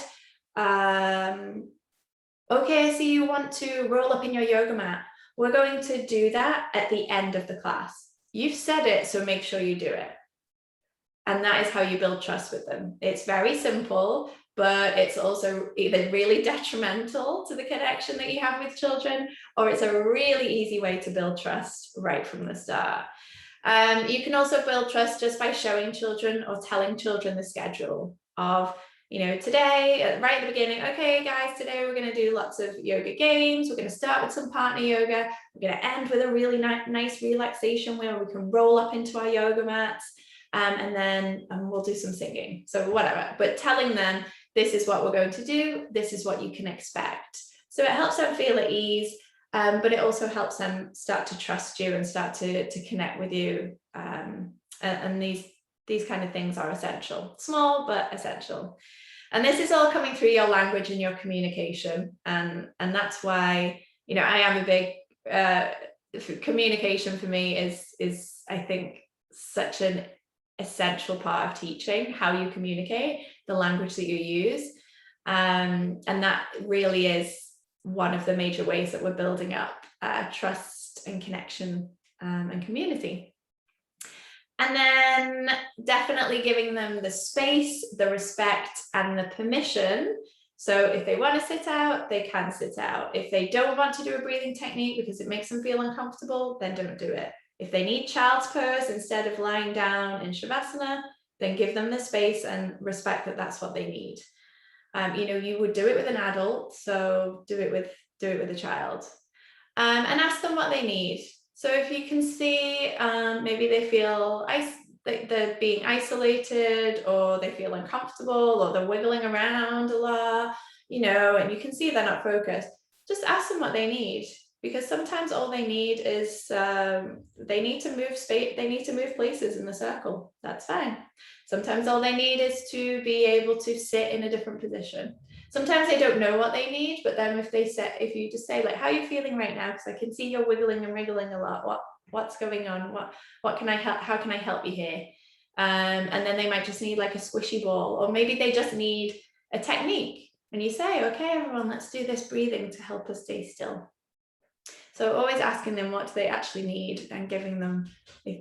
okay, I see you want to roll up in your yoga mat. We're going to do that at the end of the class. You've said it, so make sure you do it. And that is how you build trust with them. It's very simple, but it's also either really detrimental to the connection that you have with children, or it's a really easy way to build trust right from the start. You can also build trust just by showing children or telling children the schedule of, today, right at the beginning, okay, guys, today we're going to do lots of yoga games. We're going to start with some partner yoga. We're going to end with a really nice relaxation where we can roll up into our yoga mats. And then we'll do some singing. So whatever, but telling them this is what we're going to do. This is what you can expect. So it helps them feel at ease. But it also helps them start to trust you and start to connect with you. And these kind of things are essential, small but essential. And this is all coming through your language and your communication. And that's why, I am a big communication for me is I think such an essential part of teaching, how you communicate, the language that you use. And that really is one of the major ways that we're building up trust and connection and community. And then definitely giving them the space, the respect, and the permission. So if they want to sit out, they can sit out. If they don't want to do a breathing technique because it makes them feel uncomfortable, then don't do it. If they need child's pose instead of lying down in Shavasana, then give them the space and respect that that's what they need. You would do it with an adult, so do it with a child, and ask them what they need. So if you can see, maybe they feel they're being isolated, or they feel uncomfortable, or they're wiggling around a lot, and you can see they're not focused. Just ask them what they need, because sometimes all they need is they need to move space. They need to move places in the circle. That's fine. Sometimes all they need is to be able to sit in a different position. Sometimes they don't know what they need, but then if you just say, like, how are you feeling right now? Because I can see you're wiggling and wriggling a lot. What's going on? What can I help? How can I help you here? And then they might just need like a squishy ball, or maybe they just need a technique. And you say, okay, everyone, let's do this breathing to help us stay still. So always asking them what do they actually need, and giving them,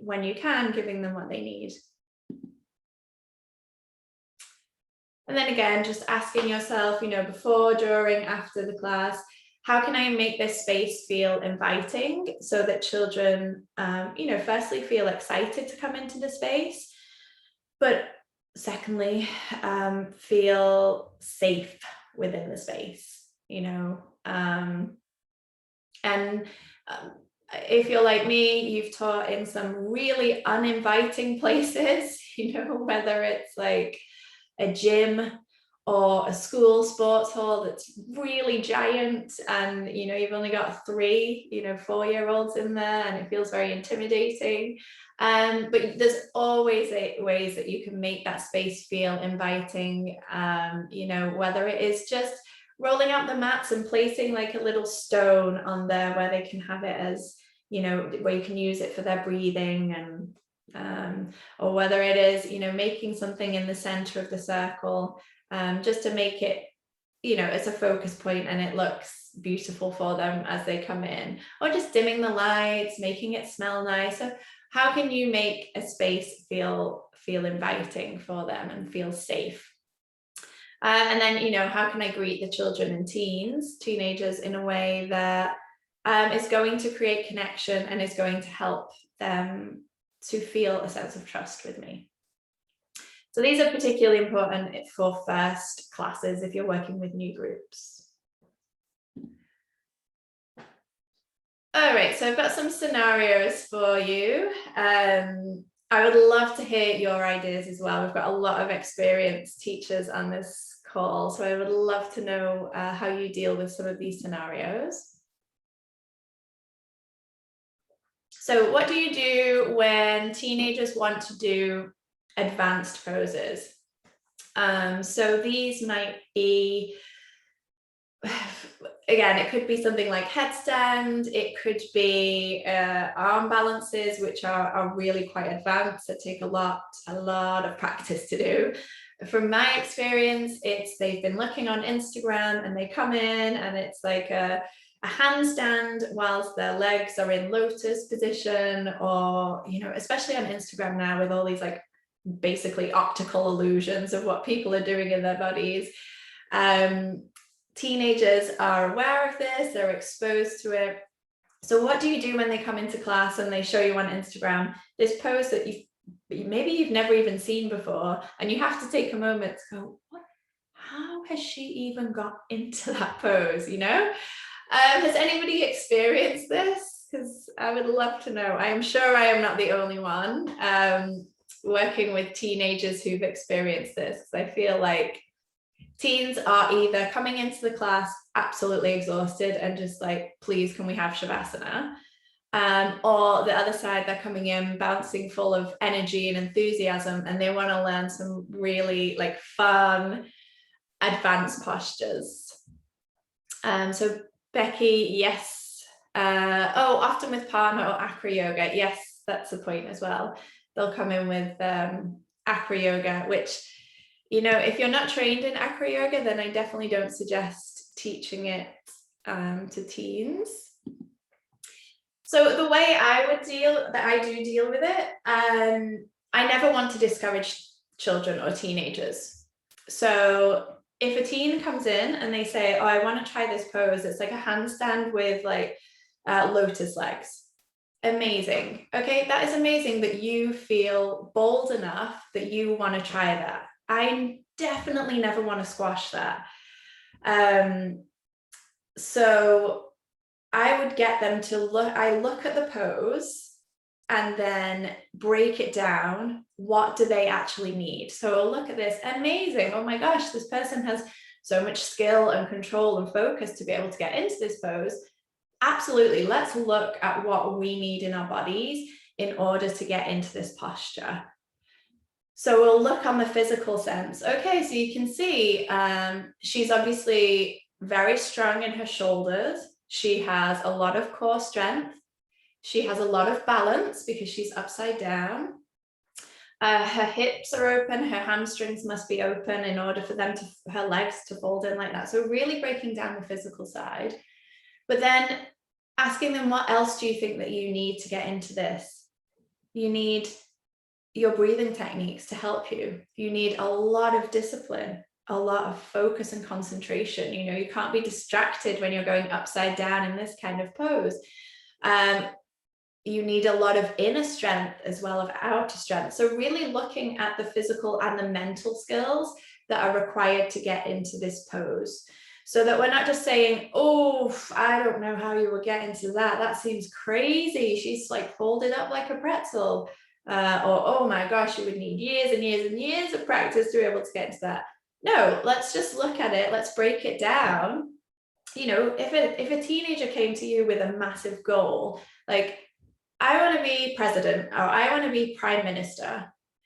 when you can, giving them what they need. And then again, just asking yourself, before, during, after the class, how can I make this space feel inviting so that children, firstly feel excited to come into the space, but secondly, feel safe within the space, and if you're like me, you've taught in some really uninviting places, whether it's like a gym or a school sports hall that's really giant, and you've only got 3 4-year-olds in there, and it feels very intimidating, but there's always ways that you can make that space feel inviting, whether it is just rolling out the mats and placing like a little stone on there where they can have it as, where you can use it for their breathing, and or whether it is, making something in the center of the circle, just to make it, as a focus point, and it looks beautiful for them as they come in, or just dimming the lights, making it smell nice. So how can you make a space feel inviting for them and feel safe? And then, how can I greet the children and teenagers in a way that is going to create connection and is going to help them to feel a sense of trust with me? So these are particularly important for first classes if you're working with new groups. All right, so I've got some scenarios for you. I would love to hear your ideas as well. We've got a lot of experienced teachers on this call, so I would love to know how you deal with some of these scenarios. So what do you do when teenagers want to do advanced poses? So these might be, again, it could be something like headstand, it could be arm balances, which are really quite advanced, that take a lot of practice to do. From my experience, they've been looking on Instagram and they come in and it's like a handstand whilst their legs are in lotus position, or especially on Instagram now with all these like basically optical illusions of what people are doing in their bodies. Teenagers are aware of this, they're exposed to it. So what do you do when they come into class and they show you on Instagram this pose that you've never even seen before, and you have to take a moment to go, what? How has she even got into that pose, you know? Has anybody experienced this? Because I would love to know. I am sure I am not the only one working with teenagers who've experienced this, because I feel like teens are either coming into the class absolutely exhausted and just like, please, can we have Shavasana? Or the other side, they're coming in bouncing full of energy and enthusiasm, and they want to learn some really like fun, advanced postures. So Becky, yes. Often with Partner or Acro Yoga, yes, that's the point as well. They'll come in with Acro Yoga, which, you know, if you're not trained in Acro Yoga, then I definitely don't suggest teaching it to teens. So the way I do deal with it, I never want to discourage children or teenagers. So if a teen comes in and they say, oh, I want to try this pose, it's like a handstand with like lotus legs. Amazing. Okay, that is amazing that you feel bold enough that you want to try that. I definitely never want to squash that. So I would get them to look at the pose and then break it down. What do they actually need? So I'll look at this, amazing. Oh my gosh, this person has so much skill and control and focus to be able to get into this pose. Absolutely, let's look at what we need in our bodies in order to get into this posture. So we'll look on the physical sense. Okay, so you can see she's obviously very strong in her shoulders. She has a lot of core strength. She has a lot of balance because she's upside down. Her hips are open, her hamstrings must be open in order for her legs to fold in like that. So really breaking down the physical side, but then asking them, what else do you think that you need to get into this? You need your breathing techniques to help you. You need a lot of discipline, a lot of focus and concentration. You know, you can't be distracted when you're going upside down in this kind of pose. You need a lot of inner strength as well as outer strength. So really looking at the physical and the mental skills that are required to get into this pose, so that we're not just saying, oh, I don't know how you will get into that. That seems crazy. She's like folded up like a pretzel. Or, oh my gosh, you would need years and years and years of practice to be able to get into that. No, let's just look at it. Let's break it down. You know, if a teenager came to you with a massive goal, like, I want to be president, or I want to be prime minister,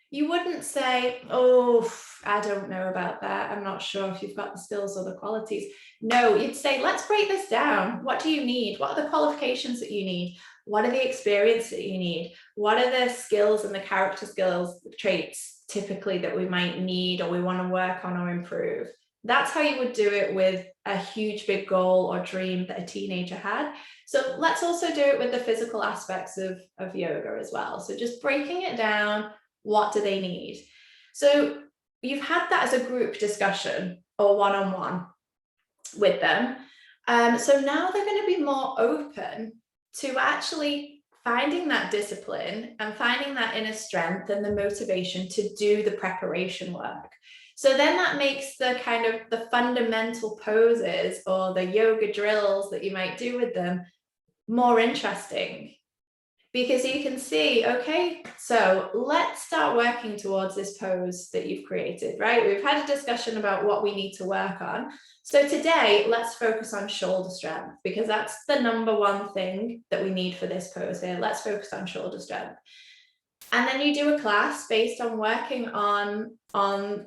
you wouldn't say, oh, I don't know about that. I'm not sure if you've got the skills or the qualities. No, you'd say, let's break this down. What do you need? What are the qualifications that you need? What are the experience that you need? What are the skills and the character skills, the traits typically that we might need or we want to work on or improve? That's how you would do it with a huge big goal or dream that a teenager had. So let's also do it with the physical aspects of yoga as well. So just breaking it down, what do they need? So you've had that as a group discussion or one-on-one with them. So now they're going to be more open to actually finding that discipline and finding that inner strength and the motivation to do the preparation work. So then that makes the kind of the fundamental poses or the yoga drills that you might do with them more interesting, because you can see, okay, so let's start working towards this pose that you've created, right? We've had a discussion about what we need to work on. So today, let's focus on shoulder strength, because that's the number one thing that we need for this pose here. Let's focus on shoulder strength. And then you do a class based on working on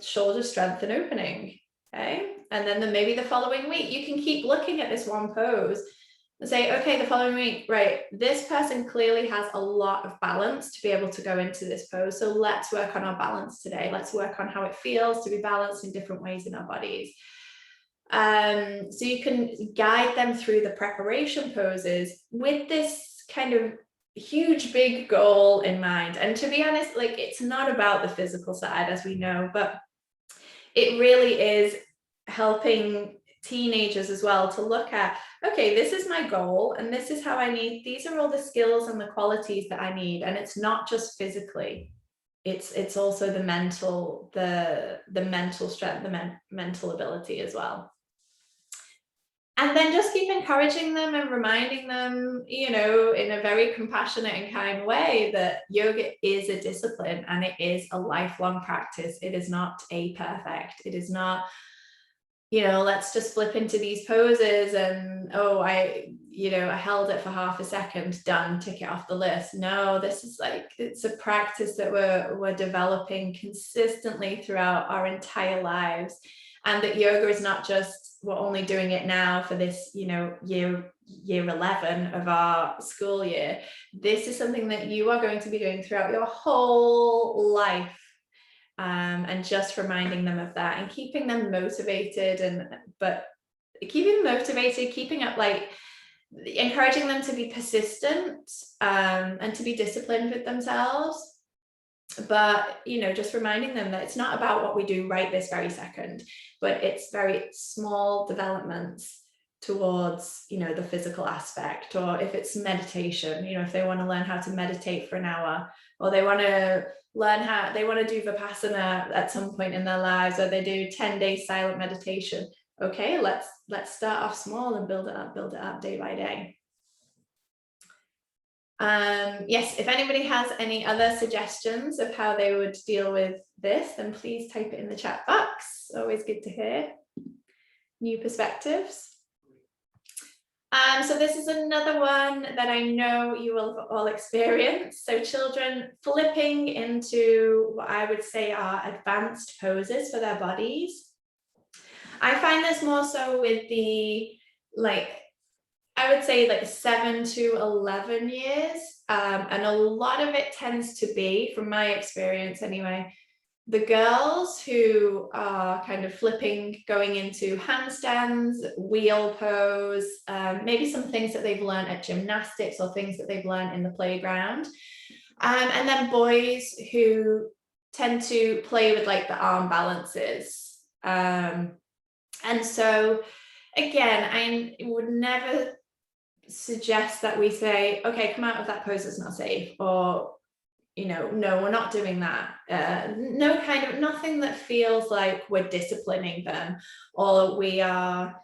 shoulder strength and opening, okay? And then maybe the following week, you can keep looking at this one pose and say, okay, the following week, right, this person clearly has a lot of balance to be able to go into this pose. So let's work on our balance today. Let's work on how it feels to be balanced in different ways in our bodies. So you can guide them through the preparation poses with this kind of huge, big goal in mind. And to be honest, like, it's not about the physical side, as we know, but it really is helping teenagers as well to look at, okay, this is my goal and this is how I need, these are all the skills and the qualities that I need. And it's not just physically, it's also the mental, the mental strength, the mental ability as well. And then just keep encouraging them and reminding them, you know, in a very compassionate and kind way, that yoga is a discipline and it is a lifelong practice. It is not a perfect. It is not, you know, let's just flip into these poses and, oh, I held it for half a second, done, tick it off the list. No, this is like, it's a practice that we're developing consistently throughout our entire lives. And that yoga is not just, we're only doing it now for this, you know, year 11 of our school year. This is something that you are going to be doing throughout your whole life. And just reminding them of that and keeping them motivated, but keeping them motivated, keeping up, like, encouraging them to be persistent, and to be disciplined with themselves. But, you know, just reminding them that it's not about what we do right this very second, but it's very small developments towards, you know, the physical aspect. Or if it's meditation, you know, if they want to learn how to meditate for an hour, or they want to learn how, they want to do Vipassana at some point in their lives, or they do 10-day silent meditation. Okay, let's start off small and build it up day by day. Yes, if anybody has any other suggestions of how they would deal with this, then please type it in the chat box. Always good to hear new perspectives. So this is another one that I know you will all experience. So children flipping into what I would say are advanced poses for their bodies. I find this more so with the, like, I would say like 7 to 11 years. And a lot of it tends to be, from my experience anyway, the girls who are kind of flipping, going into handstands, wheel pose, maybe some things that they've learned at gymnastics or things that they've learned in the playground. And then boys who tend to play with like the arm balances. And so again, I would never suggest that we say, okay, come out of that pose, it's not safe, or, you know, no, we're not doing that. No, kind of nothing that feels like we're disciplining them, or we are,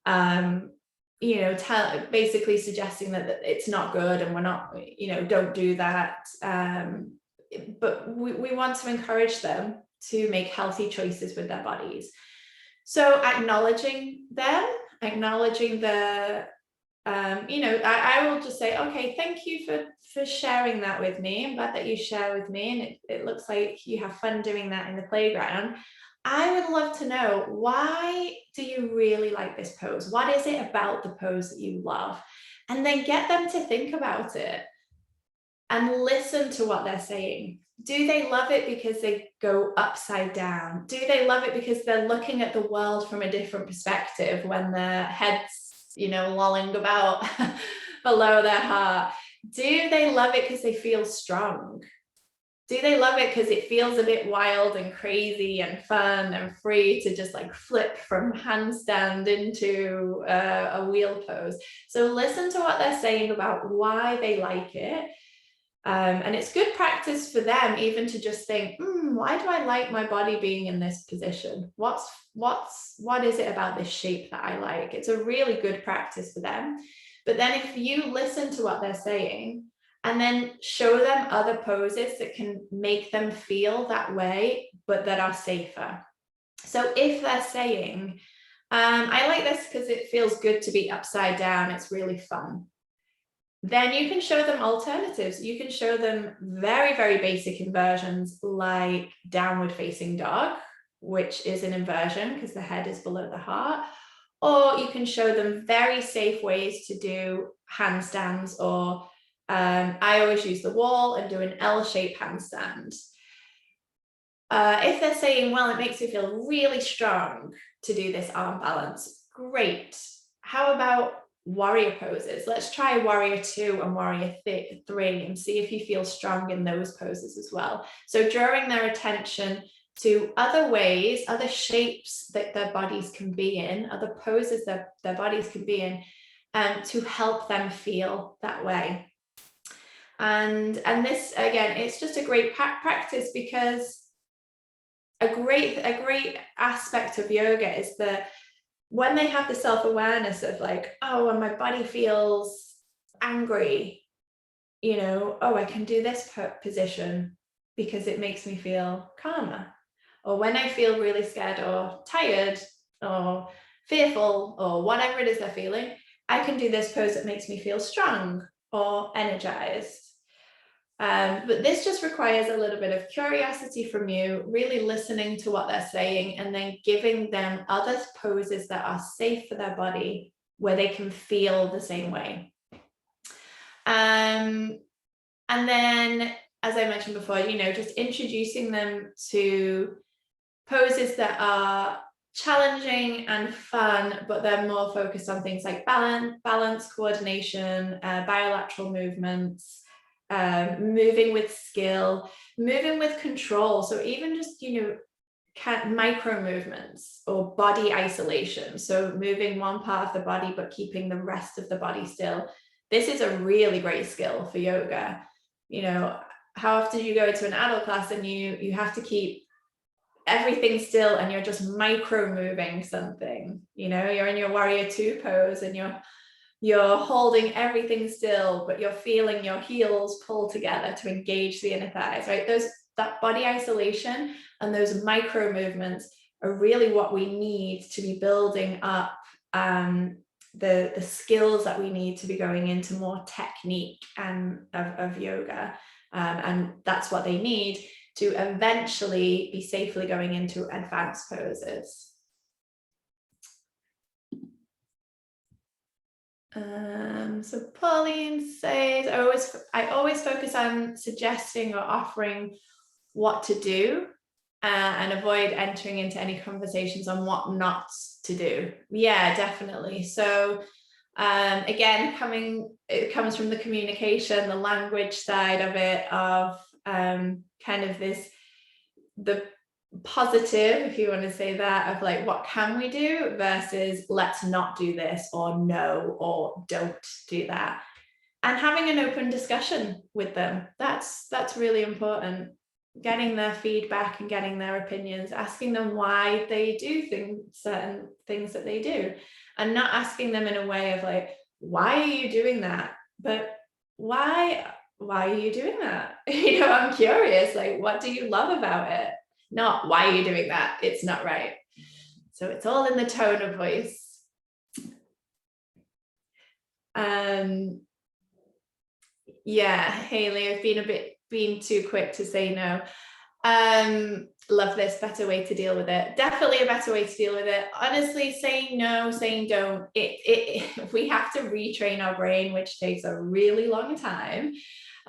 you know, basically suggesting that it's not good and we're not, you know, don't do that. But we want to encourage them to make healthy choices with their bodies. So acknowledging them, acknowledging the, you know, I will just say, okay, thank you for sharing that with me. I'm glad that you share with me, and it looks like you have fun doing that in the playground. I would love to know, why do you really like this pose? What is it about the pose that you love? And then get them to think about it and listen to what they're saying. Do they love it because they go upside down? Do they love it because they're looking at the world from a different perspective when their head's, you know, lolling about below their heart? Do they love it because they feel strong? Do they love it because it feels a bit wild and crazy and fun and free to just like flip from handstand into a wheel pose? So listen to what they're saying about why they like it. And it's good practice for them even to just think, why do I like my body being in this position? What is it about this shape that I like? It's a really good practice for them. But then if you listen to what they're saying and then show them other poses that can make them feel that way, but that are safer. So if they're saying, I like this because it feels good to be upside down, it's really fun, then you can show them alternatives. You can show them very, very basic inversions like downward facing dog, which is an inversion because the head is below the heart. Or you can show them very safe ways to do handstands, or I always use the wall and do an L-shaped handstand. If they're saying, well, it makes me feel really strong to do this arm balance, great. How about warrior poses. Let's try warrior 2 and warrior 3 and see if you feel strong in those poses as well. So drawing their attention to other ways, other shapes that their bodies can be in, other poses that their bodies can be in, to help them feel that way. And this, again, it's just a great practice, because a great aspect of yoga is that when they have the self-awareness of like, oh, when my body feels angry, you know, oh, I can do this position because it makes me feel calmer. Or when I feel really scared or tired or fearful or whatever it is they're feeling, I can do this pose that makes me feel strong or energized. But this just requires a little bit of curiosity from you, really listening to what they're saying, and then giving them other poses that are safe for their body, where they can feel the same way. And then, as I mentioned before, you know, just introducing them to poses that are challenging and fun, but they're more focused on things like balance, coordination, bilateral movements, moving with skill, moving with control. So even just, you know, micro movements or body isolation. So moving one part of the body, but keeping the rest of the body still. This is a really great skill for yoga. You know, how often you go into an adult class and you have to keep everything still and you're just micro moving something, you know, you're in your warrior 2 pose and you're holding everything still, but you're feeling your heels pull together to engage the inner thighs, right? That body isolation and those micro movements are really what we need to be building up the skills that we need to be going into more technique and of yoga. And that's what they need to eventually be safely going into advanced poses. So Pauline says, I always focus on suggesting or offering what to do and avoid entering into any conversations on what not to do. Yeah, definitely. So again, it comes from the communication, the language side of it, of kind of the positive, if you want to say that, of like, what can we do versus let's not do this, or no, or don't do that, and having an open discussion with them. That's really important. Getting their feedback and getting their opinions, asking them why they do certain things that they do, and not asking them in a way of like, why are you doing that, but why are you doing that? You know, I'm curious, like, what do you love about it? Not why are you doing that? It's not right. So it's all in the tone of voice. Yeah, Haley, I've been too quick to say no. Love this. Better way to deal with it. Definitely a better way to deal with it. Honestly, saying no, saying don't, we have to retrain our brain, which takes a really long time.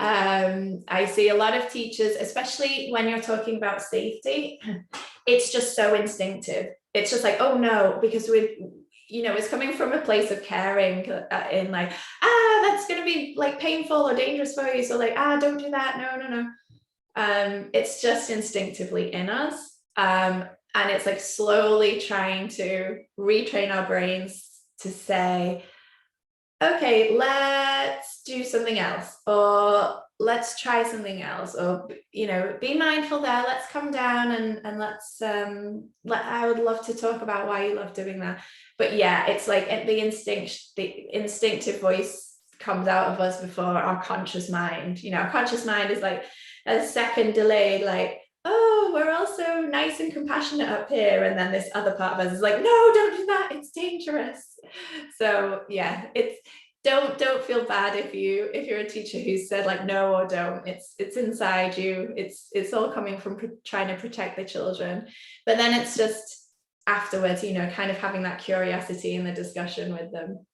I see a lot of teachers, especially when you're talking about safety, it's just so instinctive. It's just like, oh no, because you know, it's coming from a place of caring, in like, that's going to be like painful or dangerous for you. So like, don't do that. No. It's just instinctively in us. And it's like slowly trying to retrain our brains to say, okay, let's do something else, or let's try something else, or, you know, be mindful there, let's come down and let's I would love to talk about why you love doing that. But yeah, it's like the instinctive voice comes out of us before our conscious mind. You know, our conscious mind is like a second delayed, like, oh, we're also nice and compassionate up here, and then this other part of us is like, no, don't do that, it's dangerous. So yeah, it's don't feel bad if you're a teacher who said like no or don't. It's inside you. It's all coming from trying to protect the children. But then it's just afterwards, you know, kind of having that curiosity in the discussion with them.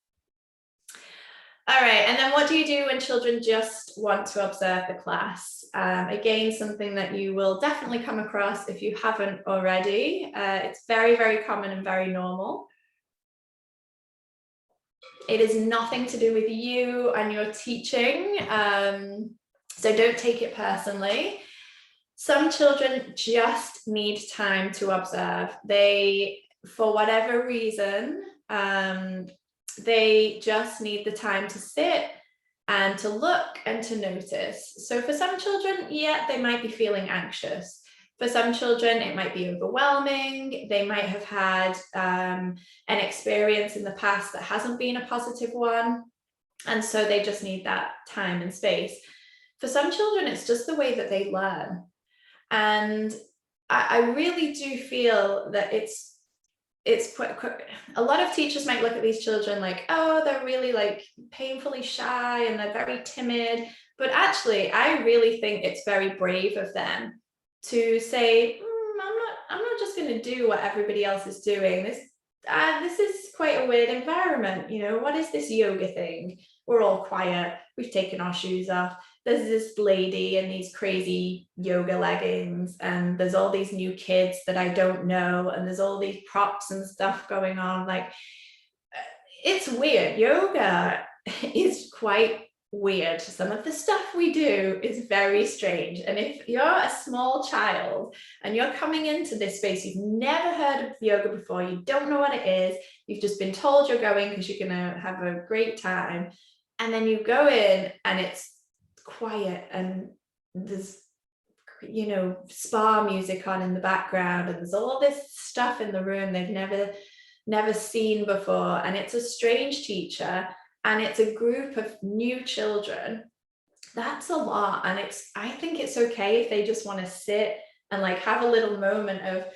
All right, and then what do you do when children just want to observe the class? Again, something that you will definitely come across if you haven't already. It's very, very common and very normal. It is nothing to do with you and your teaching. So don't take it personally. Some children just need time to observe. They, for whatever reason, they just need the time to sit and to look and to notice. So for some children, yeah, they might be feeling anxious. For some children, it might be overwhelming. They might have had an experience in the past that hasn't been a positive one. And so they just need that time and space. For some children, it's just the way that they learn. And I really do feel that it's quite, a lot of teachers might look at these children like, oh, they're really like painfully shy and they're very timid. But actually, I really think it's very brave of them to say, I'm not just going to do what everybody else is doing. This is quite a weird environment. You know, what is this yoga thing? We're all quiet. We've taken our shoes off. There's this lady in these crazy yoga leggings, and there's all these new kids that I don't know, and there's all these props and stuff going on. Like, it's weird. Yoga is quite weird. Some of the stuff we do is very strange. And if you're a small child and you're coming into this space, you've never heard of yoga before, you don't know what it is, you've just been told you're going because you're going to have a great time, and then you go in and it's quiet and there's, you know, spa music on in the background, and there's all this stuff in the room they've never seen before, and it's a strange teacher and it's a group of new children. That's a lot. And I think it's okay if they just want to sit and like have a little moment of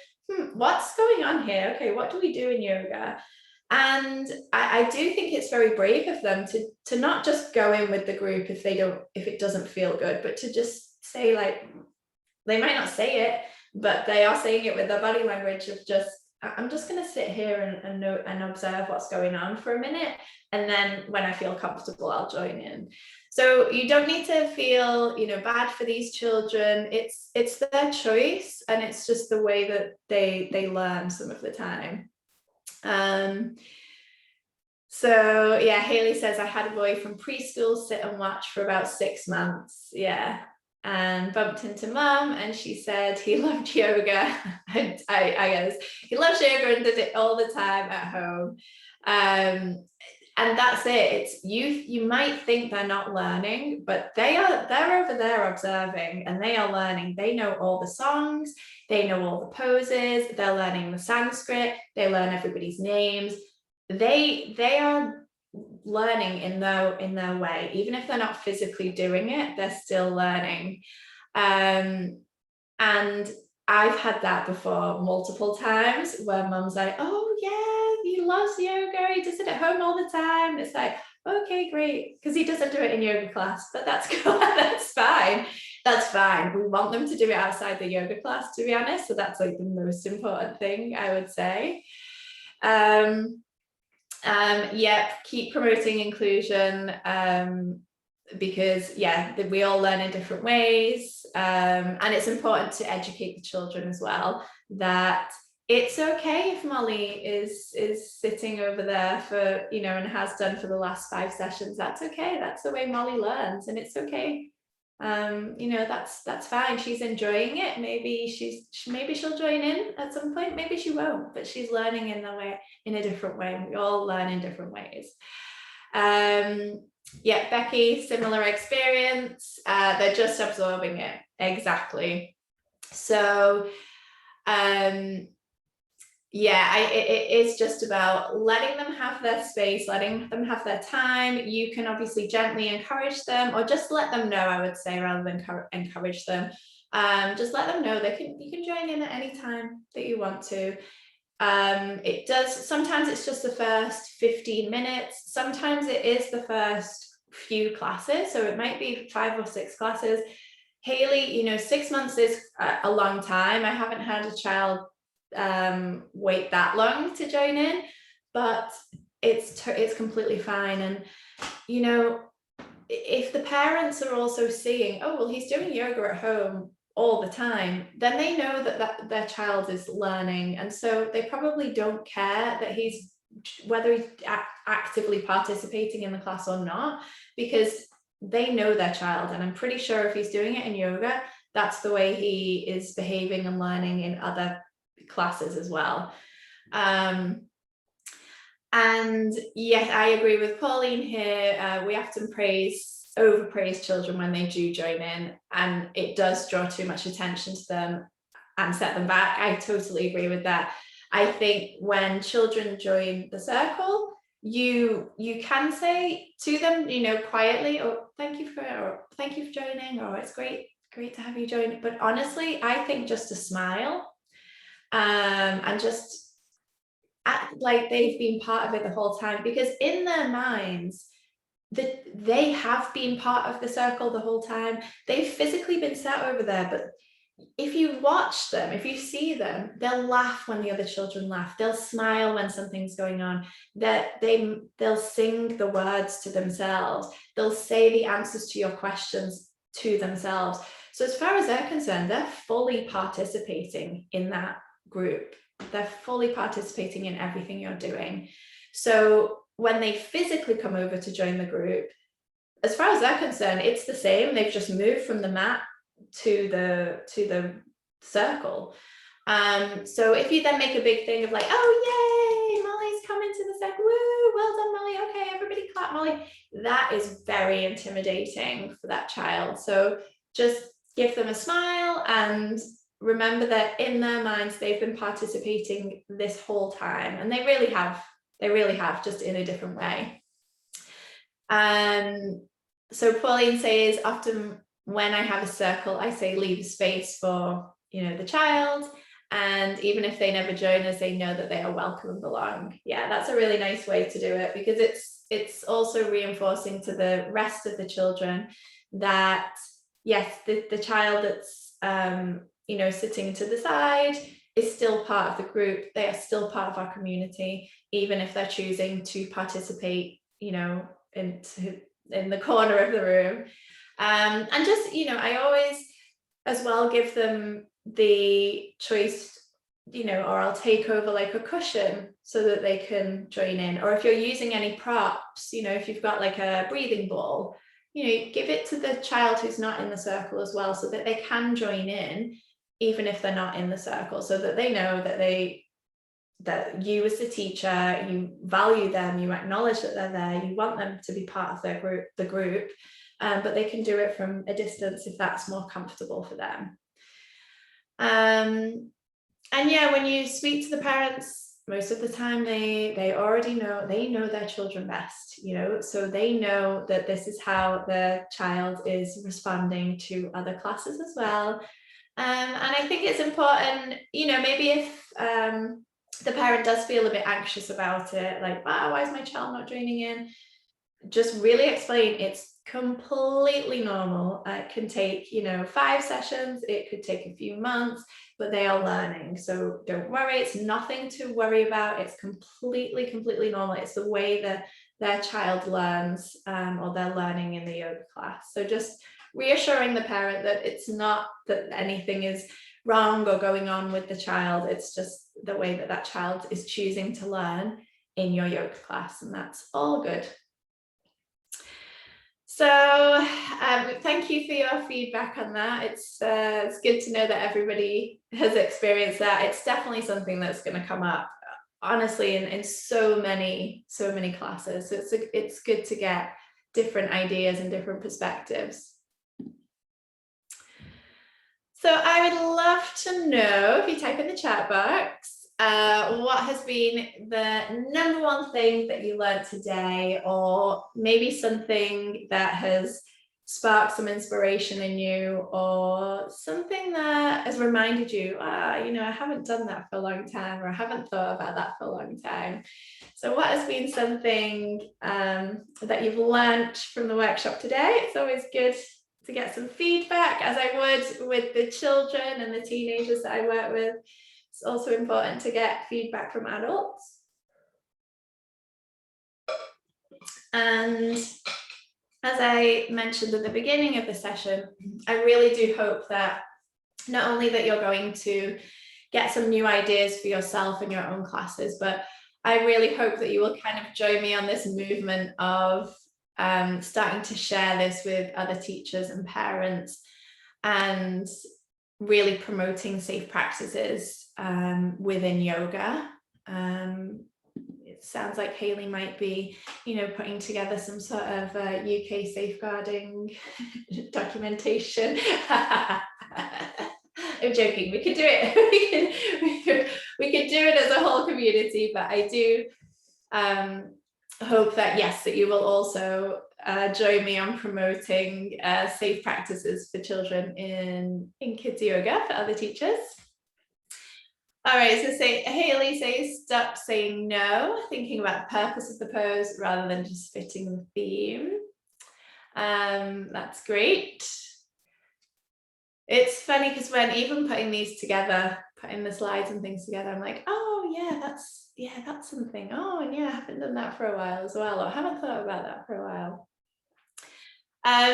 what's going on here? Okay, what do we do in yoga? And I do think it's very brave of them to not just go in with the group if it doesn't feel good, but to just say, like, they might not say it, but they are saying it with their body language of just, I'm just going to sit here and note and observe what's going on for a minute. And then when I feel comfortable, I'll join in. So you don't need to feel, you know, bad for these children. It's their choice, and it's just the way that they learn some of the time. So yeah, Haley says, I had a boy from preschool sit and watch for about 6 months. Yeah. And bumped into mum, and she said he loved yoga. And I guess he loves yoga and did it all the time at home. And that's it. It's you might think they're not learning, but they're over there observing, and they are learning. They know all the songs, they know all the poses, they're learning the Sanskrit, they learn everybody's names. They are learning in their way. Even if they're not physically doing it, they're still learning. And I've had that before multiple times where mum's like, oh yeah, he loves yoga, he does it at home all the time. It's like, okay, great, because he doesn't do it in yoga class, but that's cool. That's fine. We want them to do it outside the yoga class, to be honest. So that's like the most important thing, I would say. Keep promoting inclusion, because we all learn in different ways, and it's important to educate the children as well that it's okay if Molly is sitting over there for, you know, and has done for the last 5 sessions. That's okay. That's the way Molly learns, and it's okay. You know, that's fine. She's enjoying it. Maybe she'll join in at some point, maybe she won't, but she's learning in a different way. We all learn in different ways. Becky, similar experience. They're just absorbing it. Exactly. So it is just about letting them have their space, letting them have their time. You can obviously gently encourage them, or just let them know, I would say, rather than encourage them. Just let them know you can join in at any time that you want to. Sometimes it's just the first 15 minutes. Sometimes it is the first few classes. So it might be 5 or 6 classes. Haley, you know, 6 months is a long time. I haven't had a child wait that long to join in, but it's completely fine. And, you know, if the parents are also seeing, oh, well, he's doing yoga at home all the time, then they know that their child is learning, and so they probably don't care that he's whether he's actively participating in the class or not, because they know their child. And I'm pretty sure if he's doing it in yoga, that's the way he is behaving and learning in other classes as well. And yes, I agree with Pauline here. We often overpraise children when they do join in, and it does draw too much attention to them and set them back. I totally agree with that. I think when children join the circle, you can say to them, you know, quietly, oh, thank you for joining, or it's great to have you join. But honestly, I think just a smile, and just act like they've been part of it the whole time, because in their minds that they have been part of the circle the whole time. They've physically been sat over there, but if you watch them, if you see them, they'll laugh when the other children laugh. They'll smile when something's going on. They'll sing the words to themselves. They'll say the answers to your questions to themselves. So as far as they're concerned, they're fully participating in that group. They're fully participating in everything you're doing. So when they physically come over to join the group, as far as they're concerned, it's the same. They've just moved from the mat to the circle. So if you then make a big thing of like, oh yay, Molly's coming to the circle, woo, well done Molly, okay, everybody clap Molly, that is very intimidating for that child. So just give them a smile and remember that in their minds they've been participating this whole time, and they really have, just in a different way. So Pauline says, often when I have a circle, I say leave space for, you know, the child, and even if they never join us, they know that they are welcome and belong. Yeah, that's a really nice way to do it, because it's also reinforcing to the rest of the children that yes, the child that's you know, sitting to the side is still part of the group. They are still part of our community, even if they're choosing to participate, you know, in the corner of the room. And just, you know, I always as well give them the choice, you know, or I'll take over like a cushion so that they can join in. Or if you're using any props, you know, if you've got like a breathing ball, you know, give it to the child who's not in the circle as well, so that they can join in, even if they're not in the circle, so that they know that you as the teacher, you value them, you acknowledge that they're there, you want them to be part of the group, but they can do it from a distance if that's more comfortable for them. And yeah, when you speak to the parents, most of the time they already know, they know their children best, you know, so they know that this is how the child is responding to other classes as well. And I think it's important, you know, maybe if the parent does feel a bit anxious about it, like, wow, why is my child not joining in? Just really explain it's completely normal. It can take, you know, 5 sessions, it could take a few months, but they are learning. So don't worry, it's nothing to worry about. It's completely normal. It's the way that their child learns, or they're learning in the yoga class. So just reassuring the parent that it's not that anything is wrong or going on with the child. It's just the way that that child is choosing to learn in your yoga class, and that's all good. So thank you for your feedback on that. It's good to know that everybody has experienced that. It's definitely something that's going to come up, honestly, in so many classes. So it's good to get different ideas and different perspectives. So I would love to know, if you type in the chat box, what has been the number one thing that you learned today, or maybe something that has sparked some inspiration in you, or something that has reminded you, you know, I haven't done that for a long time, or I haven't thought about that for a long time. So what has been something that you've learned from the workshop today? It's always good to get some feedback, as I would with the children and the teenagers that I work with. It's also important to get feedback from adults. And as I mentioned at the beginning of the session, I really do hope that not only that you're going to get some new ideas for yourself and your own classes, but I really hope that you will kind of join me on this movement of starting to share this with other teachers and parents, and really promoting safe practices within yoga. It sounds like Hayley might be, putting together some sort of UK safeguarding documentation. I'm joking. We could do it. we could do it as a whole community. But I do hope that, yes, that you will also join me on promoting safe practices for children in kids yoga for other teachers. All right, so Hayley says, stop saying no, thinking about the purpose of the pose rather than just fitting the theme. That's great. It's funny because when even putting these together, putting the slides and things together, I'm like, oh yeah, that's something. Oh, and yeah, I haven't done that for a while as well, or I haven't thought about that for a while.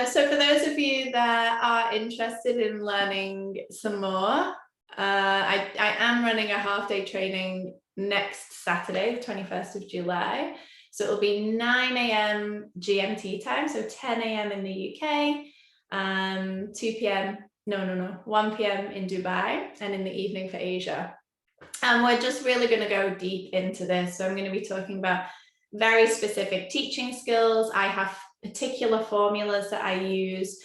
So for those of you that are interested in learning some more, I am running a half-day training next Saturday, the 21st of July. So it'll be 9 a.m. GMT time, so 10 a.m. in the UK, 2 p.m. No, 1 p.m. in Dubai, and in the evening for Asia. And we're just really going to go deep into this. So I'm going to be talking about very specific teaching skills. I have particular formulas that I use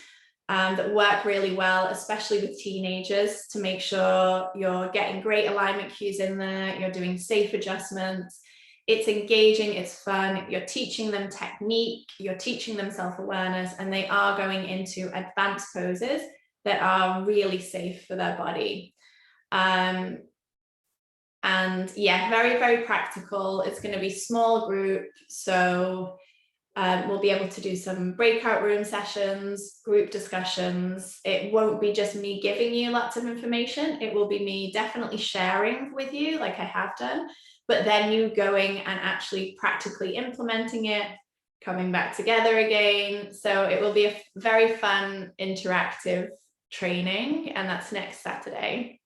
that work really well, especially with teenagers, to make sure you're getting great alignment cues in there, you're doing safe adjustments, it's engaging, it's fun, you're teaching them technique, you're teaching them self-awareness, and they are going into advanced poses that are really safe for their body. And yeah, very, very practical. It's going to be small group, so we'll be able to do some breakout room sessions, group discussions. It won't be just me giving you lots of information. It will be me definitely sharing with you like I have done, but then you going and actually practically implementing it, coming back together again. So it will be a very fun, interactive training, and that's next Saturday.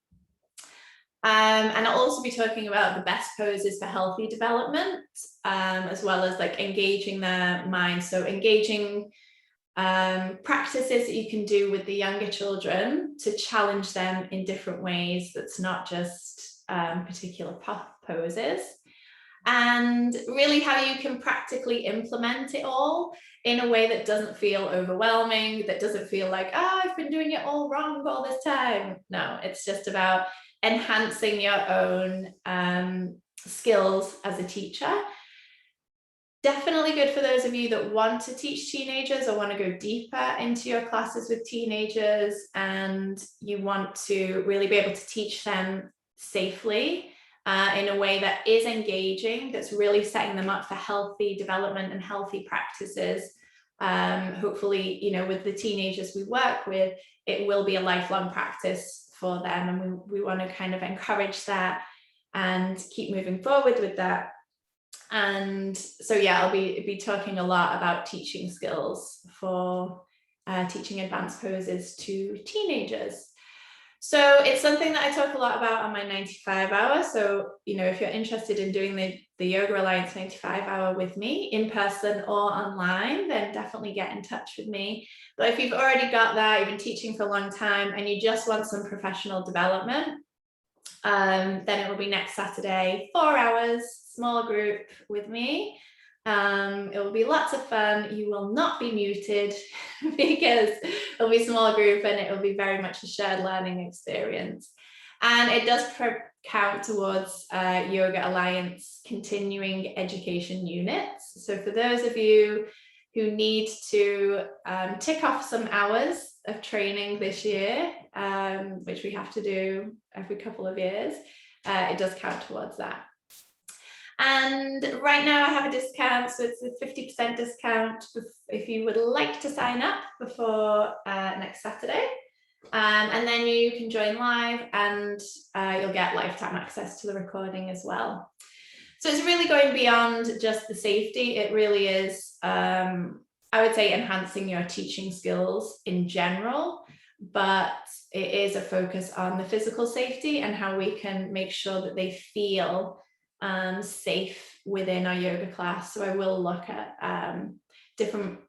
And I'll also be talking about the best poses for healthy development, as well as like engaging their mind. So engaging practices that you can do with the younger children to challenge them in different ways. That's not just particular poses. And really how you can practically implement it all in a way that doesn't feel overwhelming, that doesn't feel like, oh, I've been doing it all wrong all this time. No, it's just about enhancing your own skills as a teacher. Definitely good for those of you that want to teach teenagers or want to go deeper into your classes with teenagers, and you want to really be able to teach them safely in a way that is engaging, that's really setting them up for healthy development and healthy practices. Hopefully, with the teenagers we work with, it will be a lifelong practice for them, and we want to kind of encourage that and keep moving forward with that. And so yeah, I'll be talking a lot about teaching skills for teaching advanced poses to teenagers. So it's something that I talk a lot about on my 95 hour. So, if you're interested in doing the Yoga Alliance 95 hour with me in person or online, then definitely get in touch with me. But if you've already got that, you've been teaching for a long time and you just want some professional development, then it will be next Saturday, 4 hours, small group with me. It will be lots of fun. You will not be muted because it'll be a small group and it will be very much a shared learning experience. And it does count towards Yoga Alliance continuing education units. So for those of you who need to tick off some hours of training this year, which we have to do every couple of years, it does count towards that. And right now I have a discount, so it's a 50% discount if you would like to sign up before next Saturday. And then you can join live, and you'll get lifetime access to the recording as well. So it's really going beyond just the safety. It really is, I would say, enhancing your teaching skills in general, but it is a focus on the physical safety and how we can make sure that they feel safe within our yoga class. So I will look at different,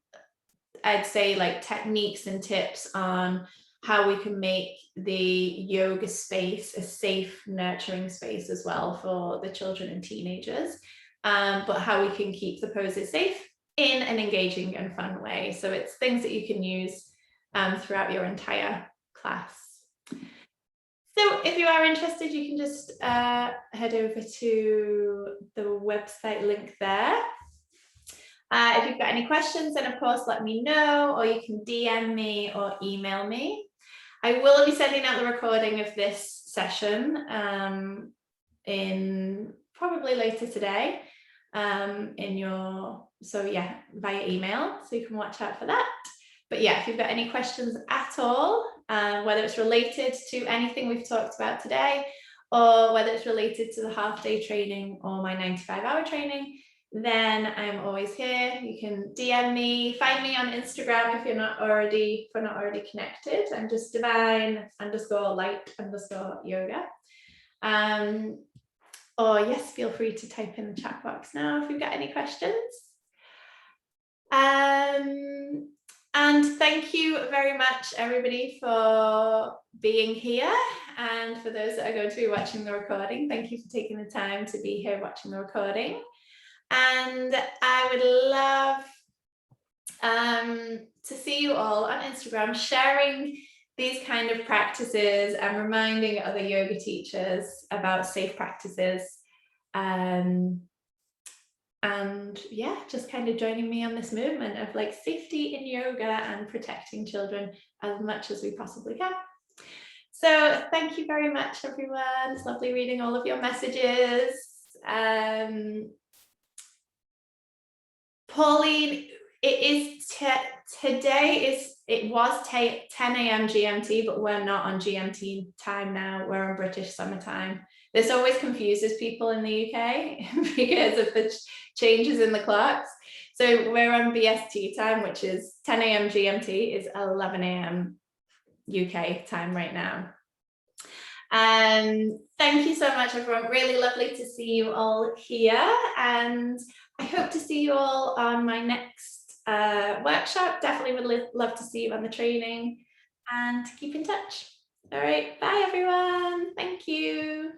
I'd say, like techniques and tips on how we can make the yoga space a safe, nurturing space as well for the children and teenagers, but how we can keep the poses safe in an engaging and fun way. So it's things that you can use throughout your entire class. So if you are interested, you can just head over to the website link there. If you've got any questions, then of course let me know, or you can DM me or email me. I will be sending out the recording of this session in probably later today via email, so you can watch out for that. But yeah, if you've got any questions at all, whether it's related to anything we've talked about today, or whether it's related to the half-day training or my 95-hour training, then I'm always here. You can DM me, find me on Instagram if you're not already connected. I'm just divine_light_yoga. Or yes, feel free to type in the chat box now if you've got any questions. And thank you very much, everybody, for being here. And for those that are going to be watching the recording, thank you for taking the time to be here watching the recording. And I would love to see you all on Instagram sharing these kind of practices and reminding other yoga teachers about safe practices. And yeah, just kind of joining me on this movement of like safety in yoga and protecting children as much as we possibly can. So thank you very much, everyone. It's lovely reading all of your messages. Pauline, it was 10 a.m. GMT, but we're not on GMT time now. We're on British summertime. This always confuses people in the UK because of the changes in the clocks. So we're on BST time, which is 10 a.m. GMT, is 11 a.m. UK time right now. Thank you so much, everyone. Really lovely to see you all here. And I hope to see you all on my next workshop. Definitely would love to see you on the training, and keep in touch. All right, bye everyone. Thank you.